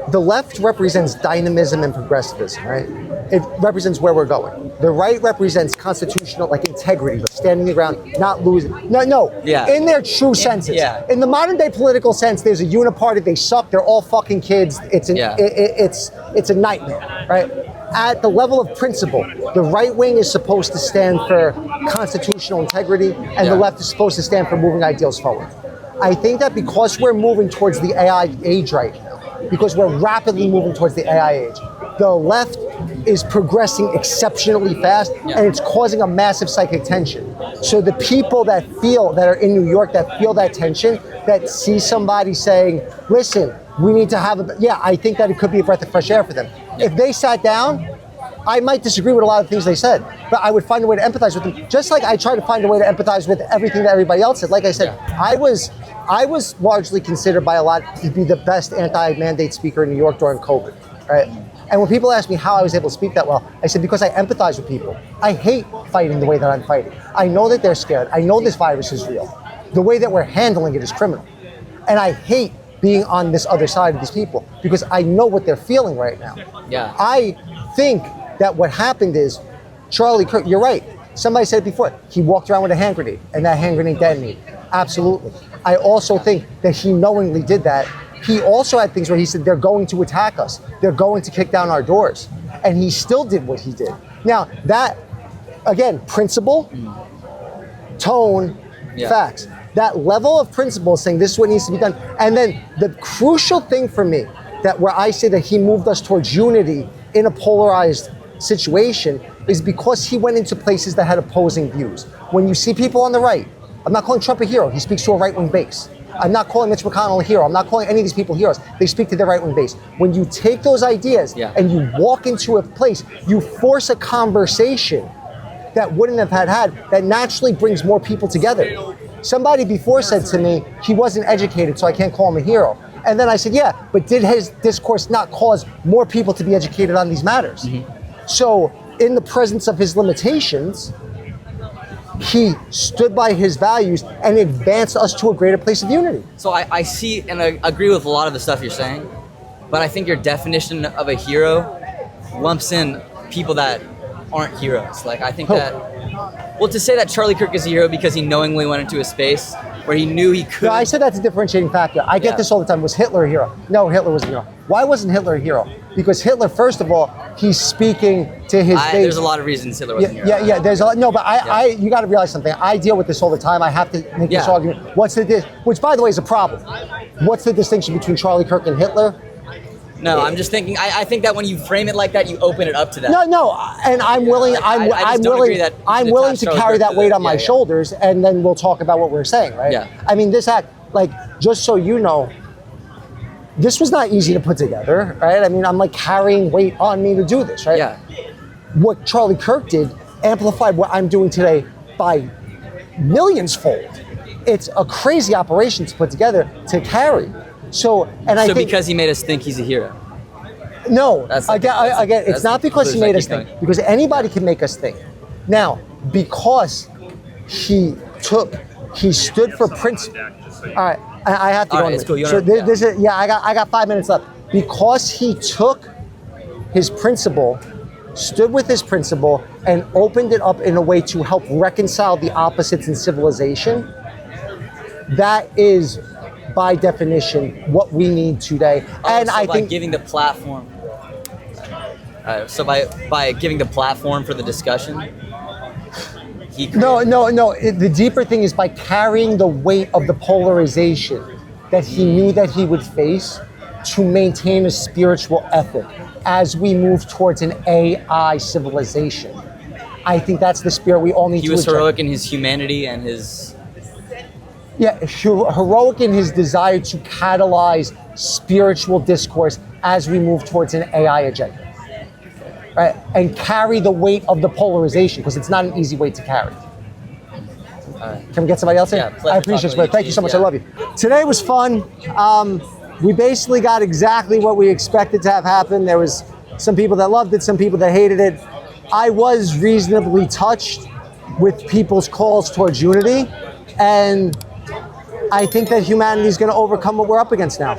The left represents dynamism and progressivism, right? It represents where we're going. The right represents constitutional, like integrity, like standing your ground, not losing. No. Yeah. In their true senses. Yeah. In the modern day political sense, there's a uniparty. They suck. They're all fucking kids. It's a nightmare, right? At the level of principle, the right wing is supposed to stand for constitutional integrity, and the left is supposed to stand for moving ideals forward. I think that because we're moving towards the AI age right now, because we're rapidly moving towards the AI age, the left is progressing exceptionally fast, and it's causing a massive psychic tension. So the people that are in New York, that feel that tension, that see somebody saying, listen, we need to have I think that it could be a breath of fresh air for them. If they sat down, I might disagree with a lot of things they said, but I would find a way to empathize with them, just like I try to find a way to empathize with everything that everybody else said. Like I said, I was largely considered by a lot to be the best anti-mandate speaker in New York during COVID, right? And when people ask me how I was able to speak that well, I said, because I empathize with people. I hate fighting the way that I'm fighting. I know that they're scared. I know this virus is real. The way that we're handling it is criminal. And I hate being on this other side of these people because I know what they're feeling right now. Yeah. I think that what happened is, Charlie Kirk, you're right. Somebody said it before. He walked around with a hand grenade, and that hand grenade detonated. Absolutely. I also think that he knowingly did that. He also had things where he said, they're going to attack us. They're going to kick down our doors. And he still did what he did. Now, that, again, principle, tone, facts. That level of principle saying this is what needs to be done. And then the crucial thing for me, that where I say that he moved us towards unity in a polarized situation, is because he went into places that had opposing views. When you see people on the right, I'm not calling Trump a hero. He speaks to a right-wing base. I'm not calling Mitch McConnell a hero. I'm not calling any of these people heroes. They speak to their right-wing base. When you take those ideas and you walk into a place, you force a conversation that wouldn't have had that naturally brings more people together. Somebody before said to me, he wasn't educated, so I can't call him a hero. And then I said, yeah, but did his discourse not cause more people to be educated on these matters? So in the presence of his limitations, he stood by his values and advanced us to a greater place of unity. So I see and I agree with a lot of the stuff you're saying, but I think your definition of a hero lumps in people that aren't heroes. Like, I think to say that Charlie Kirk is a hero because he knowingly went into a space where he knew he could. No, I said that's a differentiating factor. I get this all the time. Was Hitler a hero? No, Hitler wasn't a hero. Why wasn't Hitler a hero? Because Hitler, first of all, he's speaking to his base. There's a lot of reasons Hitler wasn't a hero. Yeah. There's a lot. No, but you got to realize something. I deal with this all the time. I have to make this argument. Which, by the way, is a problem. What's the distinction between Charlie Kirk and Hitler? No, I'm just thinking. I think that when you frame it like that, you open it up to that. No, and I'm willing. I'm willing to carry that weight on my shoulders, and then we'll talk about what we're saying, right? Yeah. I mean, this act, like, just so you know, this was not easy to put together, right? I mean, I'm like carrying weight on me to do this, right? Yeah. What Charlie Kirk did amplified what I'm doing today by millions fold. It's a crazy operation to put together to carry. So I think because he made us think he's a hero. No, again, it's not because he made us think. Because anybody can make us think. Now, because he stood for principle. All right, I have to go. All right, it's cool. So this is I got 5 minutes left. Because he took his principle, stood with his principle, and opened it up in a way to help reconcile the opposites in civilization. That is, by definition, what we need today. And I think giving the platform. So by giving the platform for the discussion, the deeper thing is by carrying the weight of the polarization that he knew that he would face to maintain a spiritual ethic as we move towards an AI civilization. I think that's the spirit we all need to. He was heroic in his humanity and his. Yeah, heroic in his desire to catalyze spiritual discourse as we move towards an AI agenda, right? And carry the weight of the polarization, because it's not an easy weight to carry. Can we get somebody else in? Yeah, I appreciate it. Thank you so much. I love you. Today was fun. We basically got exactly what we expected to have happen. There was some people that loved it, some people that hated it. I was reasonably touched with people's calls towards unity, and I think that humanity is going to overcome what we're up against now.